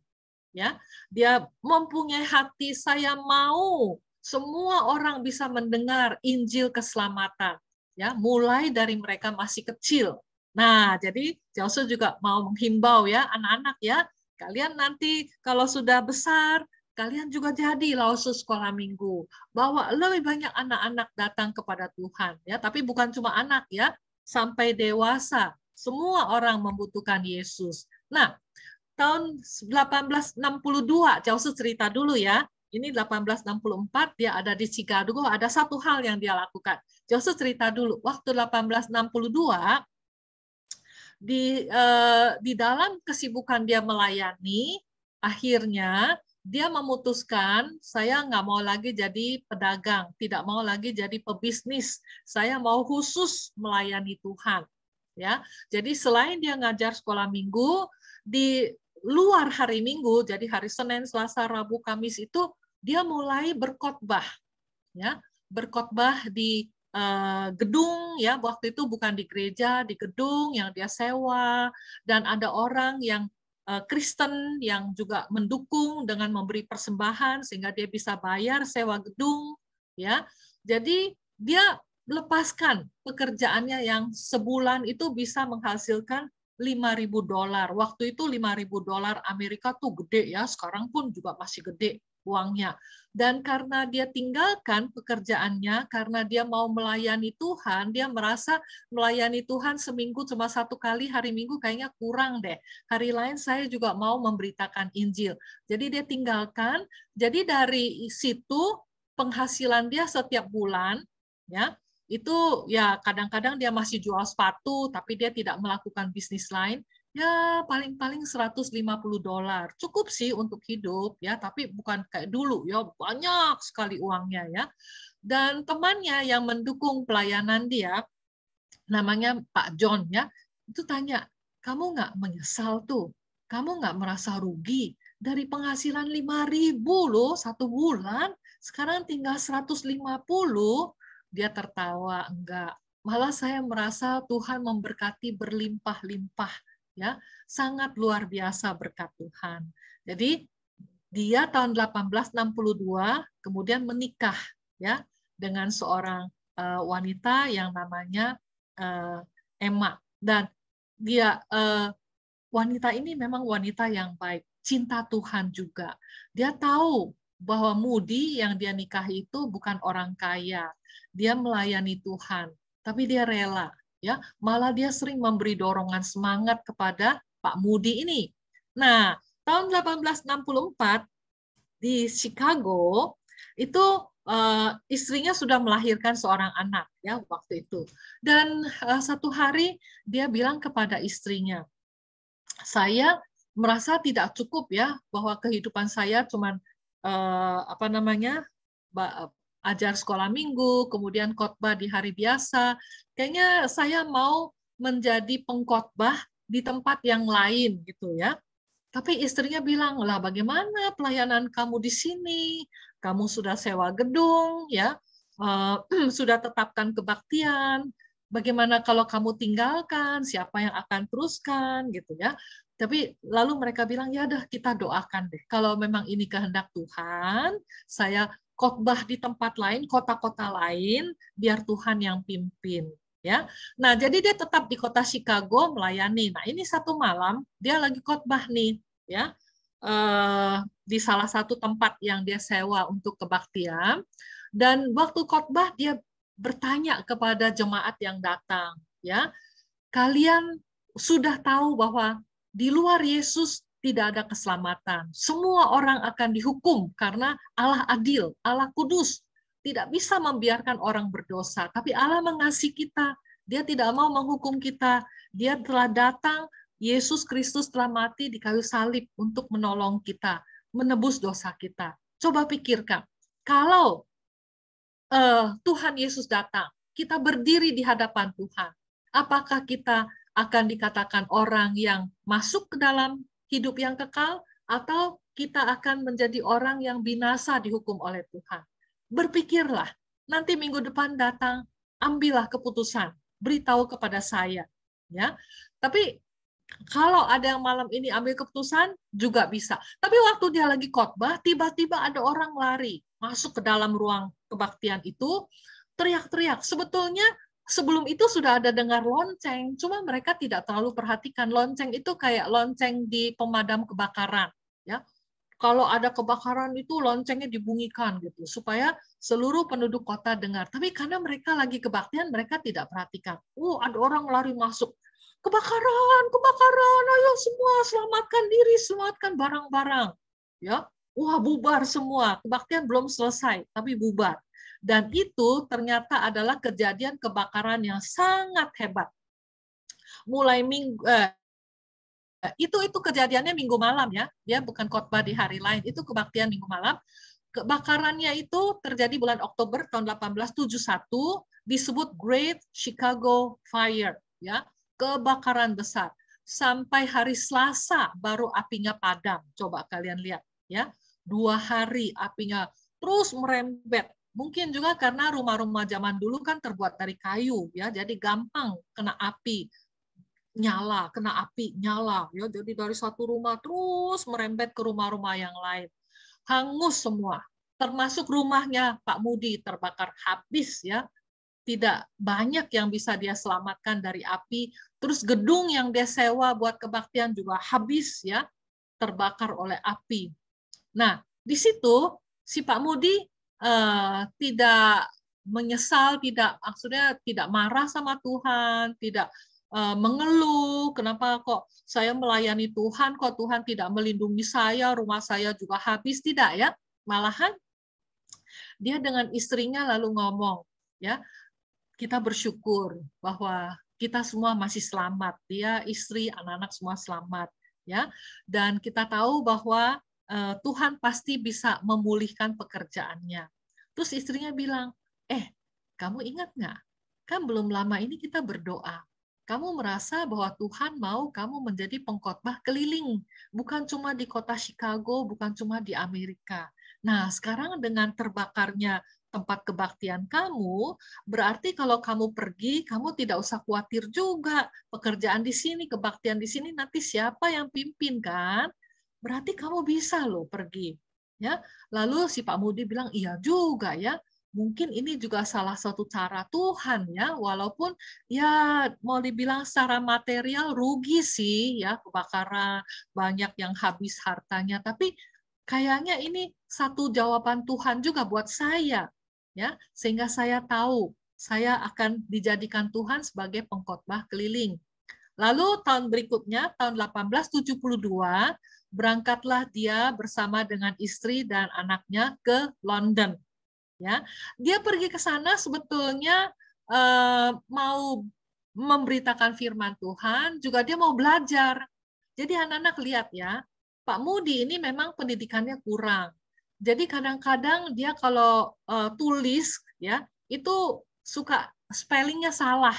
Ya, dia mempunyai hati, saya mau semua orang bisa mendengar Injil keselamatan, ya, mulai dari mereka masih kecil. Nah, jadi Joseph juga mau menghimbau, ya, anak-anak, ya, kalian nanti kalau sudah besar, kalian juga jadilah usus sekolah minggu, bahwa lebih banyak anak-anak datang kepada Tuhan, ya, tapi bukan cuma anak, ya, sampai dewasa, semua orang membutuhkan Yesus. Nah, tahun 1862, Joseph cerita dulu, ya. Ini 1864, dia ada di Chicago, ada satu hal yang dia lakukan. Joseph cerita dulu, waktu 1862, di dalam kesibukan dia melayani, akhirnya dia memutuskan, saya nggak mau lagi jadi pedagang, tidak mau lagi jadi pebisnis, saya mau khusus melayani Tuhan. Ya, jadi selain dia ngajar sekolah minggu, di luar hari Minggu, jadi hari Senin, Selasa, Rabu, Kamis itu dia mulai berkhotbah, ya, berkhotbah di gedung, ya, waktu itu bukan di gereja, di gedung yang dia sewa, dan ada orang yang Kristen yang juga mendukung dengan memberi persembahan sehingga dia bisa bayar sewa gedung, ya. Jadi dia lepaskan pekerjaannya yang sebulan itu bisa menghasilkan $5.000. Waktu itu $5.000 Amerika tuh gede, ya, sekarang pun juga masih gede uangnya. Dan karena dia tinggalkan pekerjaannya, karena dia mau melayani Tuhan, dia merasa melayani Tuhan seminggu cuma satu kali hari Minggu kayaknya kurang deh. Hari lain saya juga mau memberitakan Injil. Jadi dia tinggalkan. Jadi dari situ penghasilan dia setiap bulan, ya, itu, ya, kadang-kadang dia masih jual sepatu, tapi dia tidak melakukan bisnis lain, ya, paling-paling $150. Cukup sih untuk hidup, ya, tapi bukan kayak dulu, ya, banyak sekali uangnya, ya. Dan temannya yang mendukung pelayanan dia, namanya Pak John, ya, itu tanya, kamu nggak menyesal tuh? Kamu nggak merasa rugi? Dari penghasilan 5.000 loh satu bulan, sekarang tinggal 150. Dia tertawa, enggak. Malah saya merasa Tuhan memberkati berlimpah-limpah, ya. Sangat luar biasa berkat Tuhan. Jadi dia tahun 1862 kemudian menikah, ya, dengan seorang wanita yang namanya Emma, dan dia wanita ini memang wanita yang baik, cinta Tuhan juga. Dia tahu bahwa Moody yang dia nikahi itu bukan orang kaya. Dia melayani Tuhan, tapi dia rela, ya. Malah dia sering memberi dorongan semangat kepada Pak Moody ini. Nah, tahun 1864 di Chicago itu istrinya sudah melahirkan seorang anak ya waktu itu. Dan satu hari dia bilang kepada istrinya, saya merasa tidak cukup ya bahwa kehidupan saya cuman ajar sekolah minggu, kemudian khotbah di hari biasa. Kayaknya saya mau menjadi pengkhotbah di tempat yang lain gitu ya. Tapi istrinya bilang, lah bagaimana pelayanan kamu di sini? Kamu sudah sewa gedung, ya, sudah tetapkan kebaktian. Bagaimana kalau kamu tinggalkan? Siapa yang akan teruskan, gitu ya? Tapi lalu mereka bilang, ya dah kita doakan deh. Kalau memang ini kehendak Tuhan, saya khotbah di tempat lain, kota-kota lain, biar Tuhan yang pimpin. Ya, nah jadi dia tetap di kota Chicago melayani. Nah ini satu malam dia lagi khotbah nih, ya di salah satu tempat yang dia sewa untuk kebaktian. Dan waktu khotbah dia bertanya kepada jemaat yang datang, ya kalian sudah tahu bahwa di luar Yesus tidak ada keselamatan. Semua orang akan dihukum karena Allah adil, Allah kudus. Tidak bisa membiarkan orang berdosa, tapi Allah mengasihi kita. Dia tidak mau menghukum kita. Dia telah datang, Yesus Kristus telah mati di kayu salib untuk menolong kita, menebus dosa kita. Coba pikirkan, kalau Tuhan Yesus datang, kita berdiri di hadapan Tuhan, apakah kita akan dikatakan orang yang masuk ke dalam hidup yang kekal, atau kita akan menjadi orang yang binasa dihukum oleh Tuhan? Berpikirlah, nanti minggu depan datang, ambillah keputusan, beritahu kepada saya. Ya, tapi kalau ada yang malam ini ambil keputusan, juga bisa. Tapi waktu dia lagi khotbah, tiba-tiba ada orang lari, masuk ke dalam ruang kebaktian itu, teriak-teriak. Sebetulnya sebelum itu sudah ada dengar lonceng, cuma mereka tidak terlalu perhatikan. Lonceng itu kayak lonceng di pemadam kebakaran. Ya, kalau ada kebakaran itu loncengnya dibunyikan gitu supaya seluruh penduduk kota dengar. Tapi karena mereka lagi kebaktian, mereka tidak perhatikan. Ada orang lari masuk. Kebakaran, kebakaran, ayo semua selamatkan diri, selamatkan barang-barang. Ya, bubar semua. Kebaktian belum selesai, tapi bubar. Dan itu ternyata adalah kejadian kebakaran yang sangat hebat. Mulai itu kejadiannya minggu malam ya, dia bukan khotbah di hari lain, itu kebaktian minggu malam. Kebakarannya itu terjadi bulan Oktober tahun 1871, disebut Great Chicago Fire, ya, kebakaran besar. Sampai hari Selasa baru apinya padam. Coba kalian lihat, ya, 2 hari apinya terus merembet. Mungkin juga karena rumah-rumah zaman dulu kan terbuat dari kayu, ya, jadi gampang kena api. Nyala, kena api, nyala. Ya, jadi dari satu rumah terus merembet ke rumah-rumah yang lain. Hangus semua. Termasuk rumahnya Pak Mudi terbakar habis ya. Tidak banyak yang bisa dia selamatkan dari api. Terus gedung yang dia sewa buat kebaktian juga habis ya, terbakar oleh api. Nah, di situ si Pak Mudi tidak menyesal, maksudnya tidak marah sama Tuhan, tidak mengeluh, kenapa kok saya melayani Tuhan, kok Tuhan tidak melindungi saya, rumah saya juga habis, tidak ya. Malahan dia dengan istrinya lalu ngomong, ya, kita bersyukur bahwa kita semua masih selamat, dia, istri, anak-anak semua selamat, ya. Dan kita tahu bahwa Tuhan pasti bisa memulihkan pekerjaannya. Terus istrinya bilang, kamu ingat nggak? Kan belum lama ini kita berdoa. Kamu merasa bahwa Tuhan mau kamu menjadi pengkhotbah keliling, bukan cuma di kota Chicago, bukan cuma di Amerika. Nah, sekarang dengan terbakarnya tempat kebaktian kamu, berarti kalau kamu pergi, kamu tidak usah khawatir juga. Pekerjaan di sini, kebaktian di sini, nanti siapa yang pimpin kan? Berarti kamu bisa loh pergi. Ya, lalu si Pak Mudi bilang, iya juga ya. Mungkin ini juga salah satu cara Tuhan ya, walaupun ya mau dibilang secara material rugi sih ya, kebakaran, banyak yang habis hartanya, tapi kayaknya ini satu jawaban Tuhan juga buat saya ya, sehingga saya tahu saya akan dijadikan Tuhan sebagai pengkhotbah keliling. Lalu tahun berikutnya, tahun 1872, berangkatlah dia bersama dengan istri dan anaknya ke London. Ya, dia pergi ke sana sebetulnya mau memberitakan firman Tuhan, juga dia mau belajar. Jadi anak-anak lihat ya, Pak Mudi ini memang pendidikannya kurang. Jadi kadang-kadang dia kalau tulis ya itu suka spellingnya salah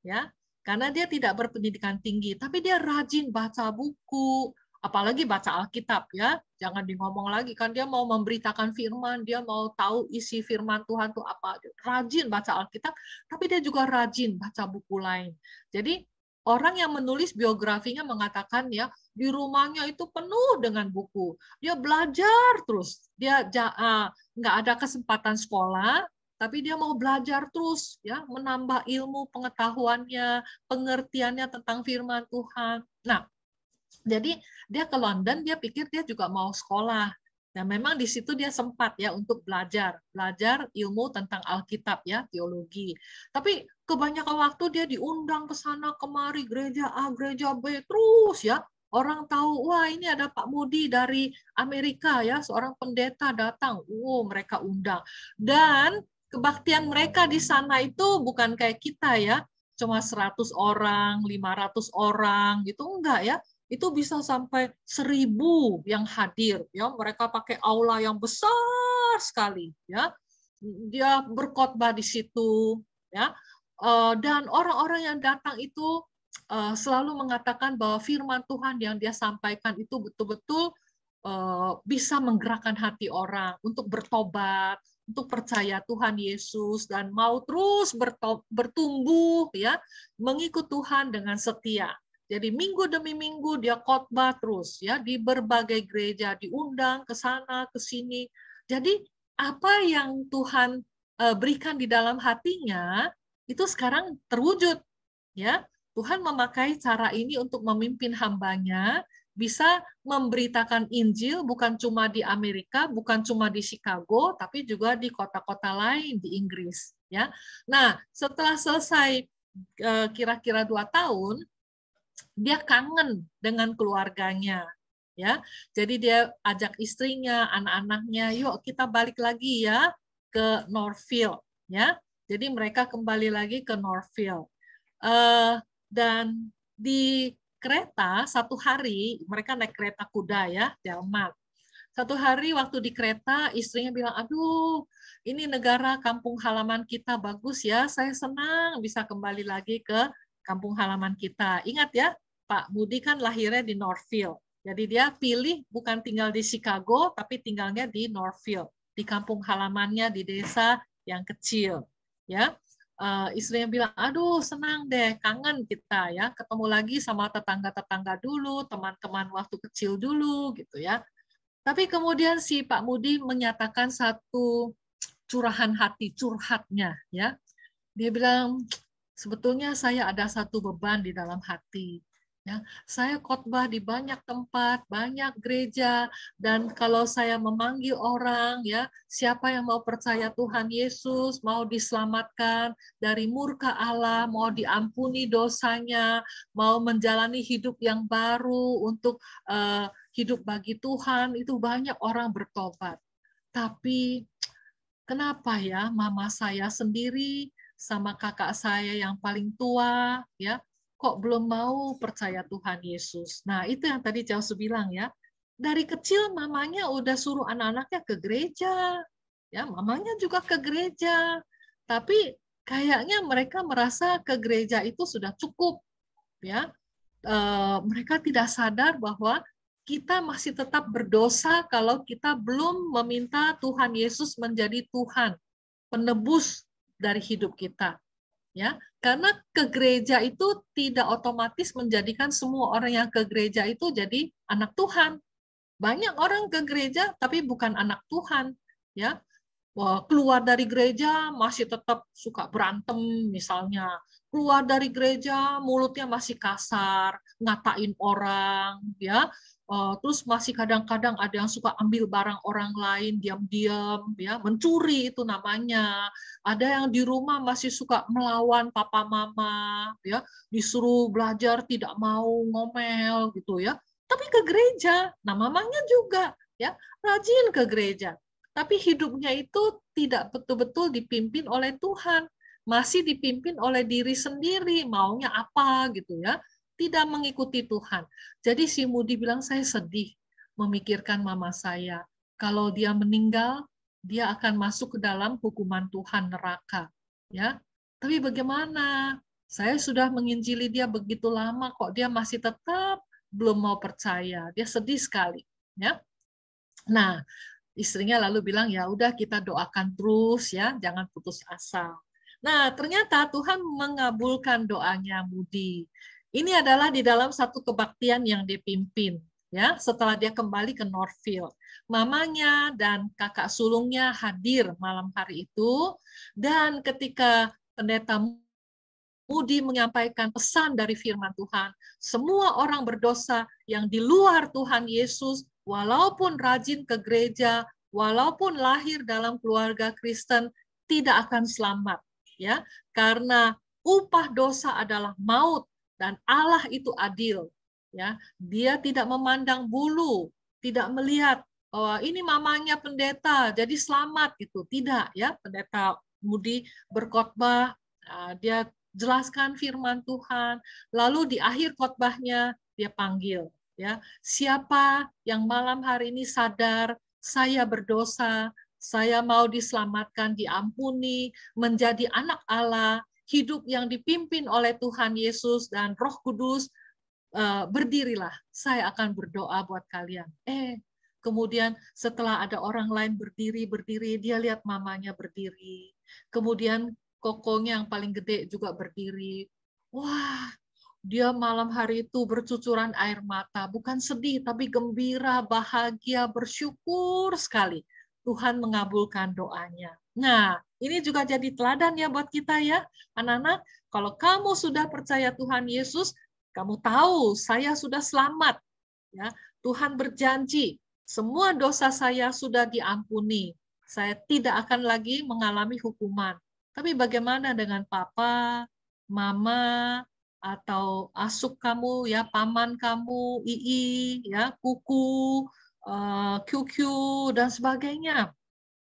ya, karena dia tidak berpendidikan tinggi, tapi dia rajin baca buku, apalagi baca Alkitab ya. Jangan ngomong lagi kan dia mau memberitakan firman, dia mau tahu isi firman Tuhan itu apa. Rajin baca Alkitab, tapi dia juga rajin baca buku lain. Jadi orang yang menulis biografinya mengatakan ya di rumahnya itu penuh dengan buku. Dia belajar terus. Dia nggak ada kesempatan sekolah, tapi dia mau belajar terus ya, menambah ilmu pengetahuannya, pengertiannya tentang firman Tuhan. Nah, jadi dia ke London, dia pikir dia juga mau sekolah. Dan memang di situ dia sempat ya untuk belajar ilmu tentang Alkitab ya, teologi. Tapi kebanyakan waktu dia diundang ke sana kemari, gereja A, gereja B terus ya. Orang tahu, wah ini ada Pak Mudi dari Amerika ya, seorang pendeta datang. Mereka undang. Dan kebaktian mereka di sana itu bukan kayak kita ya, cuma 100 orang, 500 orang gitu, enggak ya. Itu bisa sampai 1000 yang hadir ya, mereka pakai aula yang besar sekali ya, dia berkhotbah di situ ya, dan orang-orang yang datang itu selalu mengatakan bahwa firman Tuhan yang dia sampaikan itu betul-betul bisa menggerakkan hati orang untuk bertobat, untuk percaya Tuhan Yesus dan mau terus bertumbuh ya, mengikut Tuhan dengan setia. Jadi minggu demi minggu dia khotbah terus ya di berbagai gereja, diundang ke sana ke sini. Jadi apa yang Tuhan berikan di dalam hatinya itu sekarang terwujud ya. Tuhan memakai cara ini untuk memimpin hambanya bisa memberitakan Injil bukan cuma di Amerika, bukan cuma di Chicago, tapi juga di kota-kota lain di Inggris ya. Nah, setelah selesai kira-kira 2 tahun dia kangen dengan keluarganya ya. Jadi dia ajak istrinya, anak-anaknya, yuk kita balik lagi ya ke Northfield ya. Jadi mereka kembali lagi ke Northfield. Dan di kereta satu hari mereka naik kereta kuda ya, Delmat. Satu hari waktu di kereta istrinya bilang, aduh ini negara kampung halaman kita bagus ya, saya senang bisa kembali lagi ke kampung halaman kita. Ingat ya, Pak Mudi kan lahirnya di Northfield. Jadi dia pilih bukan tinggal di Chicago, tapi tinggalnya di Northfield, di kampung halamannya di desa yang kecil. Ya, istrinya bilang, aduh senang deh, kangen kita ya, ketemu lagi sama tetangga-tetangga dulu, teman-teman waktu kecil dulu, gitu ya. Tapi kemudian si Pak Mudi menyatakan satu curahan hati, curhatnya ya. Dia bilang, sebetulnya saya ada satu beban di dalam hati. Ya, saya khotbah di banyak tempat, banyak gereja, dan kalau saya memanggil orang, ya, siapa yang mau percaya Tuhan Yesus, mau diselamatkan dari murka Allah, mau diampuni dosanya, mau menjalani hidup yang baru untuk hidup bagi Tuhan, itu banyak orang bertobat. Tapi kenapa ya mama saya sendiri sama kakak saya yang paling tua ya kok belum mau percaya Tuhan Yesus? Nah, itu yang tadi Jausu bilang ya. Dari kecil mamanya udah suruh anak-anaknya ke gereja. Ya, mamanya juga ke gereja. Tapi kayaknya mereka merasa ke gereja itu sudah cukup ya. Mereka tidak sadar bahwa kita masih tetap berdosa kalau kita belum meminta Tuhan Yesus menjadi Tuhan, penebus dari hidup kita. Ya, karena ke gereja itu tidak otomatis menjadikan semua orang yang ke gereja itu jadi anak Tuhan. Banyak orang ke gereja tapi bukan anak Tuhan, ya. Wah, keluar dari gereja masih tetap suka berantem misalnya. Keluar dari gereja mulutnya masih kasar, ngatain orang, ya. Terus masih kadang-kadang ada yang suka ambil barang orang lain diam-diam, ya, mencuri itu namanya. Ada yang di rumah masih suka melawan papa mama, ya, disuruh belajar tidak mau, ngomel gitu ya. Tapi ke gereja, nah mamanya juga ya rajin ke gereja. tapi hidupnya itu tidak betul-betul dipimpin oleh Tuhan, masih dipimpin oleh diri sendiri, maunya apa gitu ya, tidak mengikuti Tuhan. Jadi si Moody bilang, saya sedih memikirkan mama saya. Kalau dia meninggal, dia akan masuk ke dalam hukuman Tuhan, neraka. Ya, tapi bagaimana? Saya sudah menginjili dia begitu lama, kok dia masih tetap belum mau percaya. Dia sedih sekali. Ya, nah istrinya lalu bilang, ya udah kita doakan terus ya, jangan putus asa. Nah, ternyata Tuhan mengabulkan doanya Moody. Ini adalah di dalam satu kebaktian yang dia pimpin. Ya, setelah dia kembali ke Northfield, mamanya dan kakak sulungnya hadir malam hari itu, dan ketika pendeta Moody menyampaikan pesan dari firman Tuhan, semua orang berdosa yang di luar Tuhan Yesus, walaupun rajin ke gereja, walaupun lahir dalam keluarga Kristen, tidak akan selamat, ya, karena upah dosa adalah maut dan Allah itu adil. Ya, dia tidak memandang bulu, tidak melihat bahwa ini mamanya pendeta, jadi selamat gitu. Tidak, ya. Pendeta Moody berkhotbah, dia jelaskan firman Tuhan, lalu di akhir khotbahnya dia panggil, ya, siapa yang malam hari ini sadar saya berdosa, saya mau diselamatkan, diampuni, menjadi anak Allah, hidup yang dipimpin oleh Tuhan Yesus dan Roh Kudus, berdirilah, saya akan berdoa buat kalian. Kemudian setelah ada orang lain berdiri, dia lihat mamanya berdiri. Kemudian kokonya yang paling gede juga berdiri. Wah, dia malam hari itu bercucuran air mata, bukan sedih, tapi gembira, bahagia, bersyukur sekali. Tuhan mengabulkan doanya. Nah, ini juga jadi teladan ya buat kita ya, anak-anak. Kalau kamu sudah percaya Tuhan Yesus, kamu tahu saya sudah selamat. Ya, Tuhan berjanji, semua dosa saya sudah diampuni. Saya tidak akan lagi mengalami hukuman. Tapi bagaimana dengan papa, mama, atau asuk kamu, ya, paman kamu, ii, ya, kuku, QQ, dan sebagainya.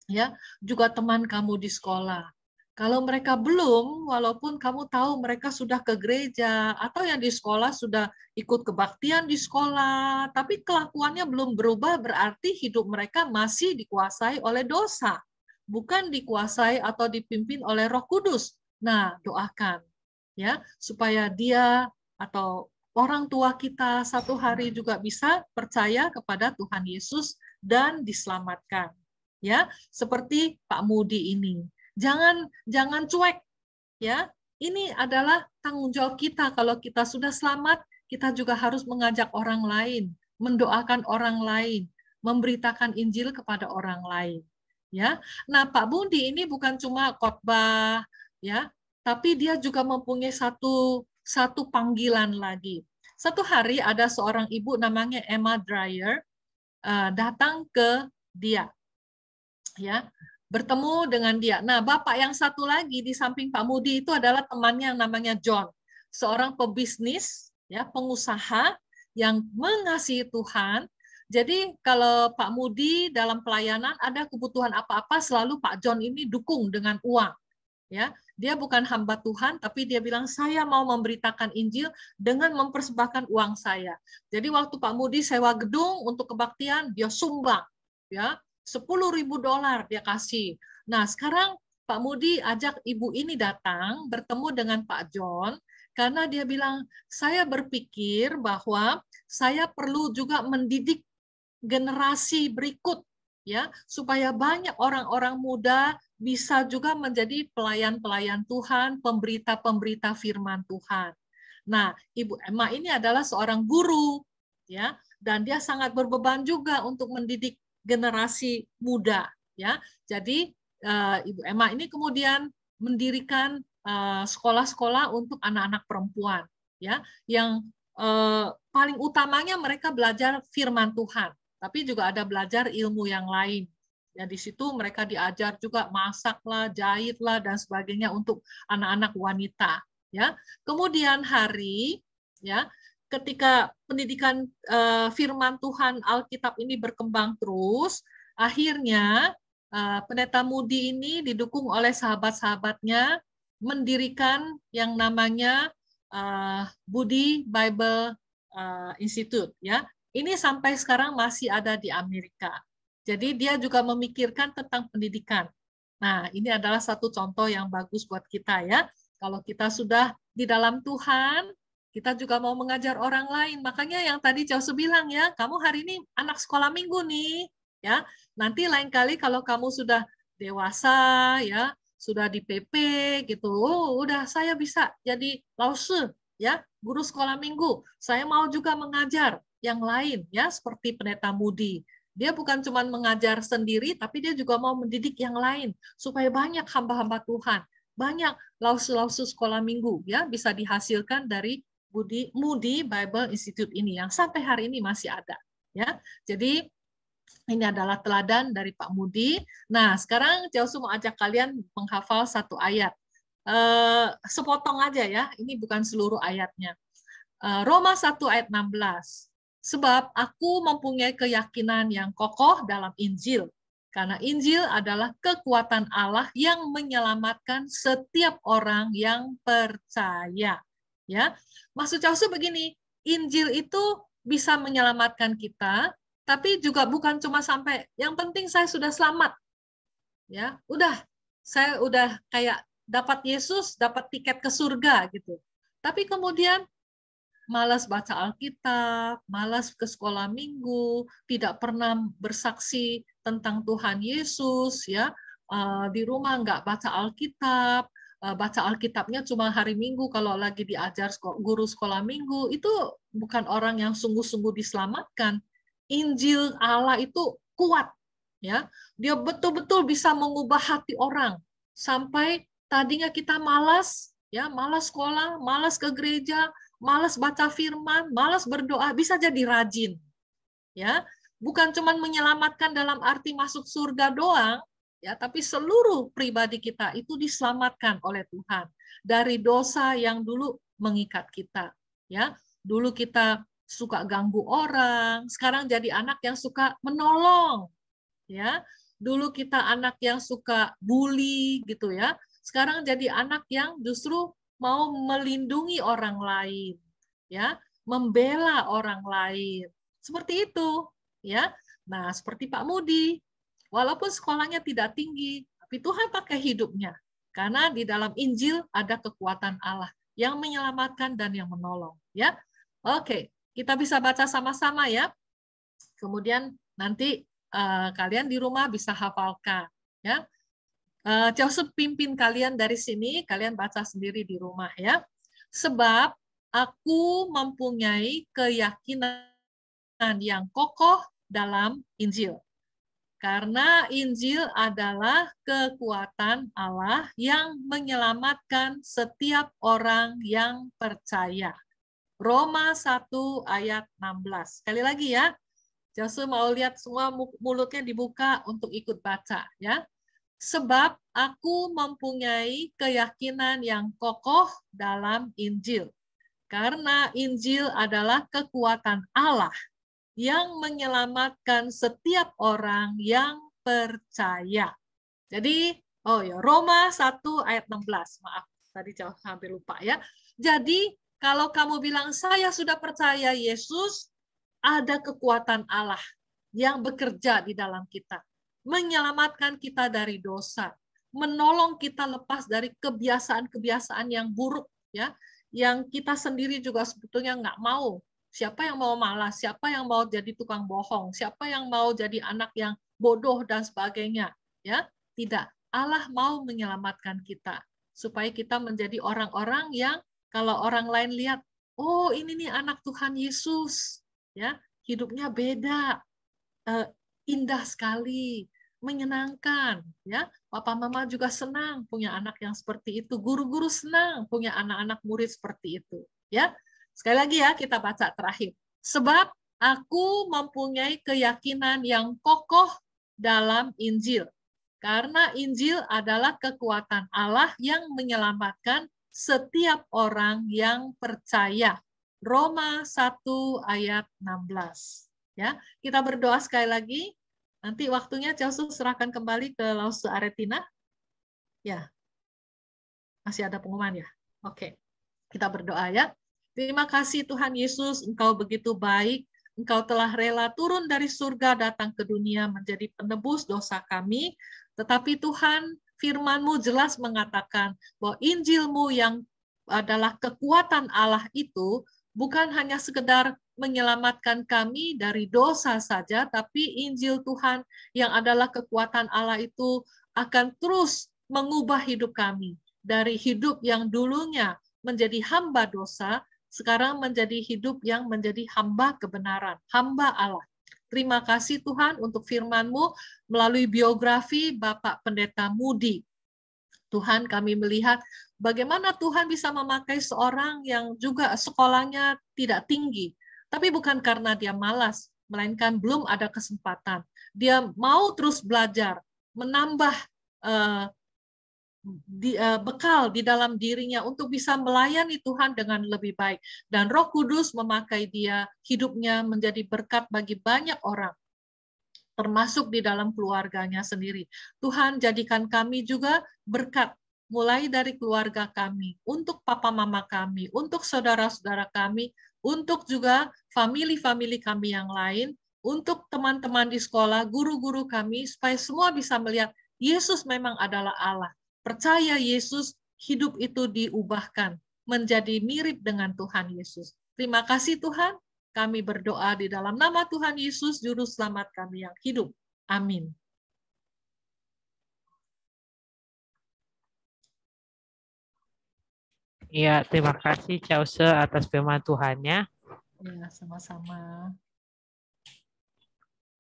Ya, juga teman kamu di sekolah. Kalau mereka belum, walaupun kamu tahu mereka sudah ke gereja, atau yang di sekolah sudah ikut kebaktian di sekolah, tapi kelakuannya belum berubah, berarti hidup mereka masih dikuasai oleh dosa. Bukan dikuasai atau dipimpin oleh Roh Kudus. Nah, doakan, ya, supaya dia atau orang tua kita satu hari juga bisa percaya kepada Tuhan Yesus dan diselamatkan. Ya, seperti Pak Moody ini. Jangan cuek, ya. Ini adalah tanggung jawab kita. Kalau kita sudah selamat, kita juga harus mengajak orang lain, mendoakan orang lain, memberitakan Injil kepada orang lain, ya. Nah, Pak Moody ini bukan cuma khotbah, ya, tapi dia juga mempunyai satu panggilan lagi. Satu hari ada seorang ibu namanya Emma Dreyer datang ke dia, ya, bertemu dengan dia. Nah, bapak yang satu lagi di samping Pak Moody itu adalah temannya yang namanya John, seorang pebisnis, ya, pengusaha yang mengasihi Tuhan. Jadi kalau Pak Moody dalam pelayanan ada kebutuhan apa-apa, selalu Pak John ini dukung dengan uang. Ya, dia bukan hamba Tuhan, tapi dia bilang saya mau memberitakan Injil dengan mempersembahkan uang saya. Jadi waktu Pak Moody sewa gedung untuk kebaktian, dia sumbang, ya. $10.000 dia kasih. Nah, sekarang Pak Moody ajak ibu ini datang bertemu dengan Pak John karena dia bilang, saya berpikir bahwa saya perlu juga mendidik generasi berikut, ya, supaya banyak orang-orang muda bisa juga menjadi pelayan-pelayan Tuhan, pemberita-pemberita firman Tuhan. Nah, Ibu Emma ini adalah seorang guru, ya, dan dia sangat berbeban juga untuk mendidik generasi muda, ya. Jadi Ibu Emma ini kemudian mendirikan sekolah-sekolah untuk anak-anak perempuan, ya, yang paling utamanya mereka belajar firman Tuhan, tapi juga ada belajar ilmu yang lain. Ya, di situ mereka diajar juga masaklah, jahitlah, dan sebagainya untuk anak-anak wanita, ya. Kemudian ya, ketika pendidikan firman Tuhan Alkitab ini berkembang terus, akhirnya Pendeta Moody ini didukung oleh sahabat-sahabatnya mendirikan yang namanya Moody Bible Institute, ya. Ini sampai sekarang masih ada di Amerika. Jadi dia juga memikirkan tentang pendidikan. Nah, ini adalah satu contoh yang bagus buat kita, ya. Kalau kita sudah di dalam Tuhan, kita juga mau mengajar orang lain. Makanya yang tadi Jausu bilang, ya, kamu hari ini anak sekolah minggu nih, ya. Nanti lain kali kalau kamu sudah dewasa, ya, sudah di PP gitu, oh, udah saya bisa jadi lause, ya, guru sekolah minggu. Saya mau juga mengajar yang lain, ya, seperti Pendeta Moody. Dia bukan cuma mengajar sendiri, tapi dia juga mau mendidik yang lain supaya banyak hamba-hamba Tuhan, banyak lause-lause sekolah minggu, ya, bisa dihasilkan dari Moody Bible Institute ini yang sampai hari ini masih ada, ya. Jadi ini adalah teladan dari Pak Moody. Nah, sekarang Jausu mau ajak kalian menghafal satu ayat. Sepotong aja ya, ini bukan seluruh ayatnya. Roma 1 ayat 16. Sebab aku mempunyai keyakinan yang kokoh dalam Injil. Karena Injil adalah kekuatan Allah yang menyelamatkan setiap orang yang percaya. Ya, maksud Jausu begini, Injil itu bisa menyelamatkan kita, tapi juga bukan cuma sampai yang penting saya sudah selamat. Ya, saya udah kayak dapat Yesus, dapat tiket ke surga gitu. Tapi kemudian malas baca Alkitab, malas ke sekolah minggu, tidak pernah bersaksi tentang Tuhan Yesus, ya, di rumah nggak baca Alkitab, baca Alkitabnya cuma hari Minggu kalau lagi diajar guru sekolah minggu, itu bukan orang yang sungguh-sungguh diselamatkan. Injil Allah itu kuat, ya, dia betul-betul bisa mengubah hati orang sampai tadinya kita malas, ya, malas sekolah, malas ke gereja, malas baca firman, malas berdoa, bisa jadi rajin. Ya, bukan cuma menyelamatkan dalam arti masuk surga doang, ya, tapi seluruh pribadi kita itu diselamatkan oleh Tuhan dari dosa yang dulu mengikat kita. Ya, dulu kita suka ganggu orang, sekarang jadi anak yang suka menolong. Ya, dulu kita anak yang suka bully gitu ya. Sekarang jadi anak yang justru mau melindungi orang lain, ya, membela orang lain, seperti itu, ya. Nah, seperti Pak Moody, walaupun sekolahnya tidak tinggi, tapi Tuhan pakai hidupnya, karena di dalam Injil ada kekuatan Allah yang menyelamatkan dan yang menolong, ya. Oke, kita bisa baca sama-sama ya. Kemudian nanti kalian di rumah bisa hafalkan, ya. Joseph pimpin kalian dari sini, kalian baca sendiri di rumah ya. Sebab aku mempunyai keyakinan yang kokoh dalam Injil. Karena Injil adalah kekuatan Allah yang menyelamatkan setiap orang yang percaya. Roma 1 ayat 16. Sekali lagi ya. Joseph mau lihat semua mulutnya dibuka untuk ikut baca ya. Sebab aku mempunyai keyakinan yang kokoh dalam Injil. Karena Injil adalah kekuatan Allah yang menyelamatkan setiap orang yang percaya. Jadi, Roma 1 ayat 16. Maaf, tadi hampir lupa ya. Jadi, kalau kamu bilang saya sudah percaya Yesus, ada kekuatan Allah yang bekerja di dalam kita. Menyelamatkan kita dari dosa, menolong kita lepas dari kebiasaan-kebiasaan yang buruk, ya, yang kita sendiri juga sebetulnya nggak mau. Siapa yang mau malas? Siapa yang mau jadi tukang bohong? Siapa yang mau jadi anak yang bodoh dan sebagainya? Ya, tidak. Allah mau menyelamatkan kita supaya kita menjadi orang-orang yang kalau orang lain lihat, oh ini nih anak Tuhan Yesus, ya, hidupnya beda. Indah sekali, menyenangkan, ya. Papa mama juga senang punya anak yang seperti itu. Guru-guru senang punya anak-anak murid seperti itu, ya. Sekali lagi ya, kita baca terakhir. Sebab aku mempunyai keyakinan yang kokoh dalam Injil. Karena Injil adalah kekuatan Allah yang menyelamatkan setiap orang yang percaya. Roma 1 ayat 16. Ya, kita berdoa sekali lagi. Nanti waktunya Chelsea serahkan kembali ke Lause Aretina. Ya, masih ada pengumuman ya. Oke, kita berdoa ya. Terima kasih Tuhan Yesus, Engkau begitu baik. Engkau telah rela turun dari surga datang ke dunia menjadi penebus dosa kami. Tetapi Tuhan, firman-Mu jelas mengatakan bahwa Injil-Mu yang adalah kekuatan Allah itu bukan hanya sekedar menyelamatkan kami dari dosa saja, tapi Injil Tuhan yang adalah kekuatan Allah itu akan terus mengubah hidup kami. Dari hidup yang dulunya menjadi hamba dosa, sekarang menjadi hidup yang menjadi hamba kebenaran, hamba Allah. Terima kasih Tuhan untuk firman-Mu melalui biografi Bapak Pendeta Moody. Tuhan, kami melihat bagaimana Tuhan bisa memakai seorang yang juga sekolahnya tidak tinggi, tapi bukan karena dia malas, melainkan belum ada kesempatan. Dia mau terus belajar, menambah bekal di dalam dirinya untuk bisa melayani Tuhan dengan lebih baik. Dan Roh Kudus memakai dia, hidupnya menjadi berkat bagi banyak orang, termasuk di dalam keluarganya sendiri. Tuhan, jadikan kami juga berkat, mulai dari keluarga kami, untuk papa mama kami, untuk saudara-saudara kami, untuk juga famili-famili kami yang lain, untuk teman-teman di sekolah, guru-guru kami, supaya semua bisa melihat Yesus memang adalah Allah. Percaya Yesus, hidup itu diubahkan menjadi mirip dengan Tuhan Yesus. Terima kasih Tuhan, kami berdoa di dalam nama Tuhan Yesus, Juru Selamat kami yang hidup. Amin. Ya, terima kasih Chelsea atas firman Tuhannya. Ya, sama-sama.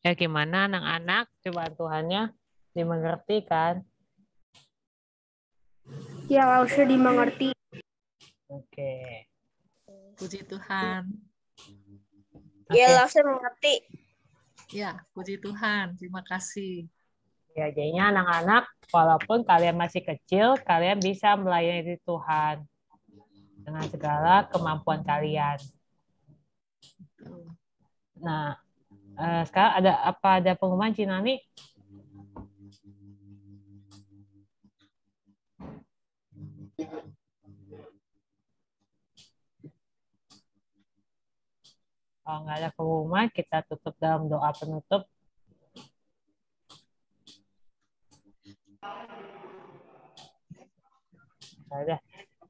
Ya, gimana anak-anak firman Tuhannya? Dimengerti kan? Ya, Lause dimengerti. Oke. Puji Tuhan. Ya, Lause mengerti. Ya, puji Tuhan. Terima kasih. Ya, jadinya anak-anak, walaupun kalian masih kecil, kalian bisa melayani Tuhan dengan segala kemampuan kalian. Nah, sekarang ada pengumuman Cinani? Kalau nggak ada pengumuman, kita tutup dalam doa penutup. Udah,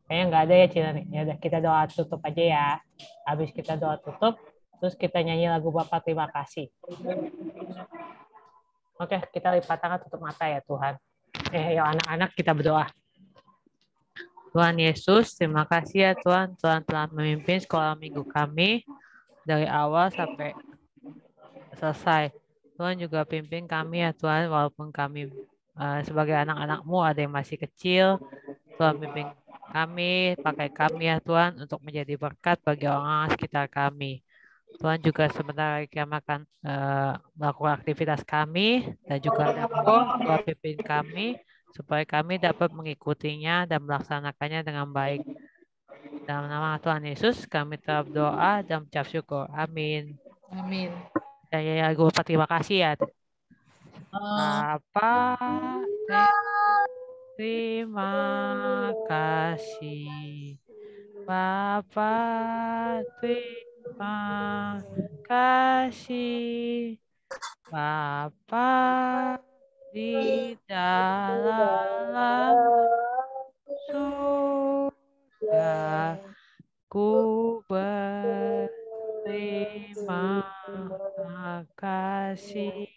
kayaknya nggak ada ya Cinani. Ya udah, kita doa tutup aja ya. Habis kita doa tutup, terus kita nyanyi lagu Bapa Terima Kasih. Oke, kita lipat tangan, tutup mata ya Tuhan. Ya anak-anak, kita berdoa. Tuhan Yesus, terima kasih ya Tuhan. Tuhan telah memimpin sekolah minggu kami dari awal sampai selesai. Tuhan juga pimpin kami ya Tuhan, walaupun kami sebagai anak-anak-Mu ada yang masih kecil. Tuhan pimpin kami, pakai kami ya Tuhan untuk menjadi berkat bagi orang sekitar kami. Tuhan juga sebentar lagi kami akan melakukan aktivitas kami dan juga ada Tuhan pimpin kami supaya kami dapat mengikutinya dan melaksanakannya dengan baik. Dalam nama Tuhan Yesus kami telah berdoa dan mengucap syukur. Amin. Amin. Dan ya gue terima kasih ya. Bapa, terima kasih. Bapa, terima kasih. Bapa di dalam surga, ku berterima kasih.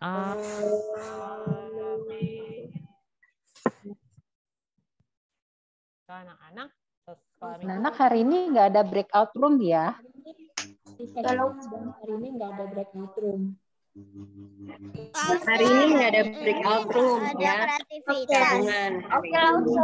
Amin. Anak-anak, anak hari ini nggak ada breakout room ya? Kalau hari ini nggak ada breakout room. Hari ini nggak ada breakout room ya. Ada kreativitas. Gabungan. Oke, Lause.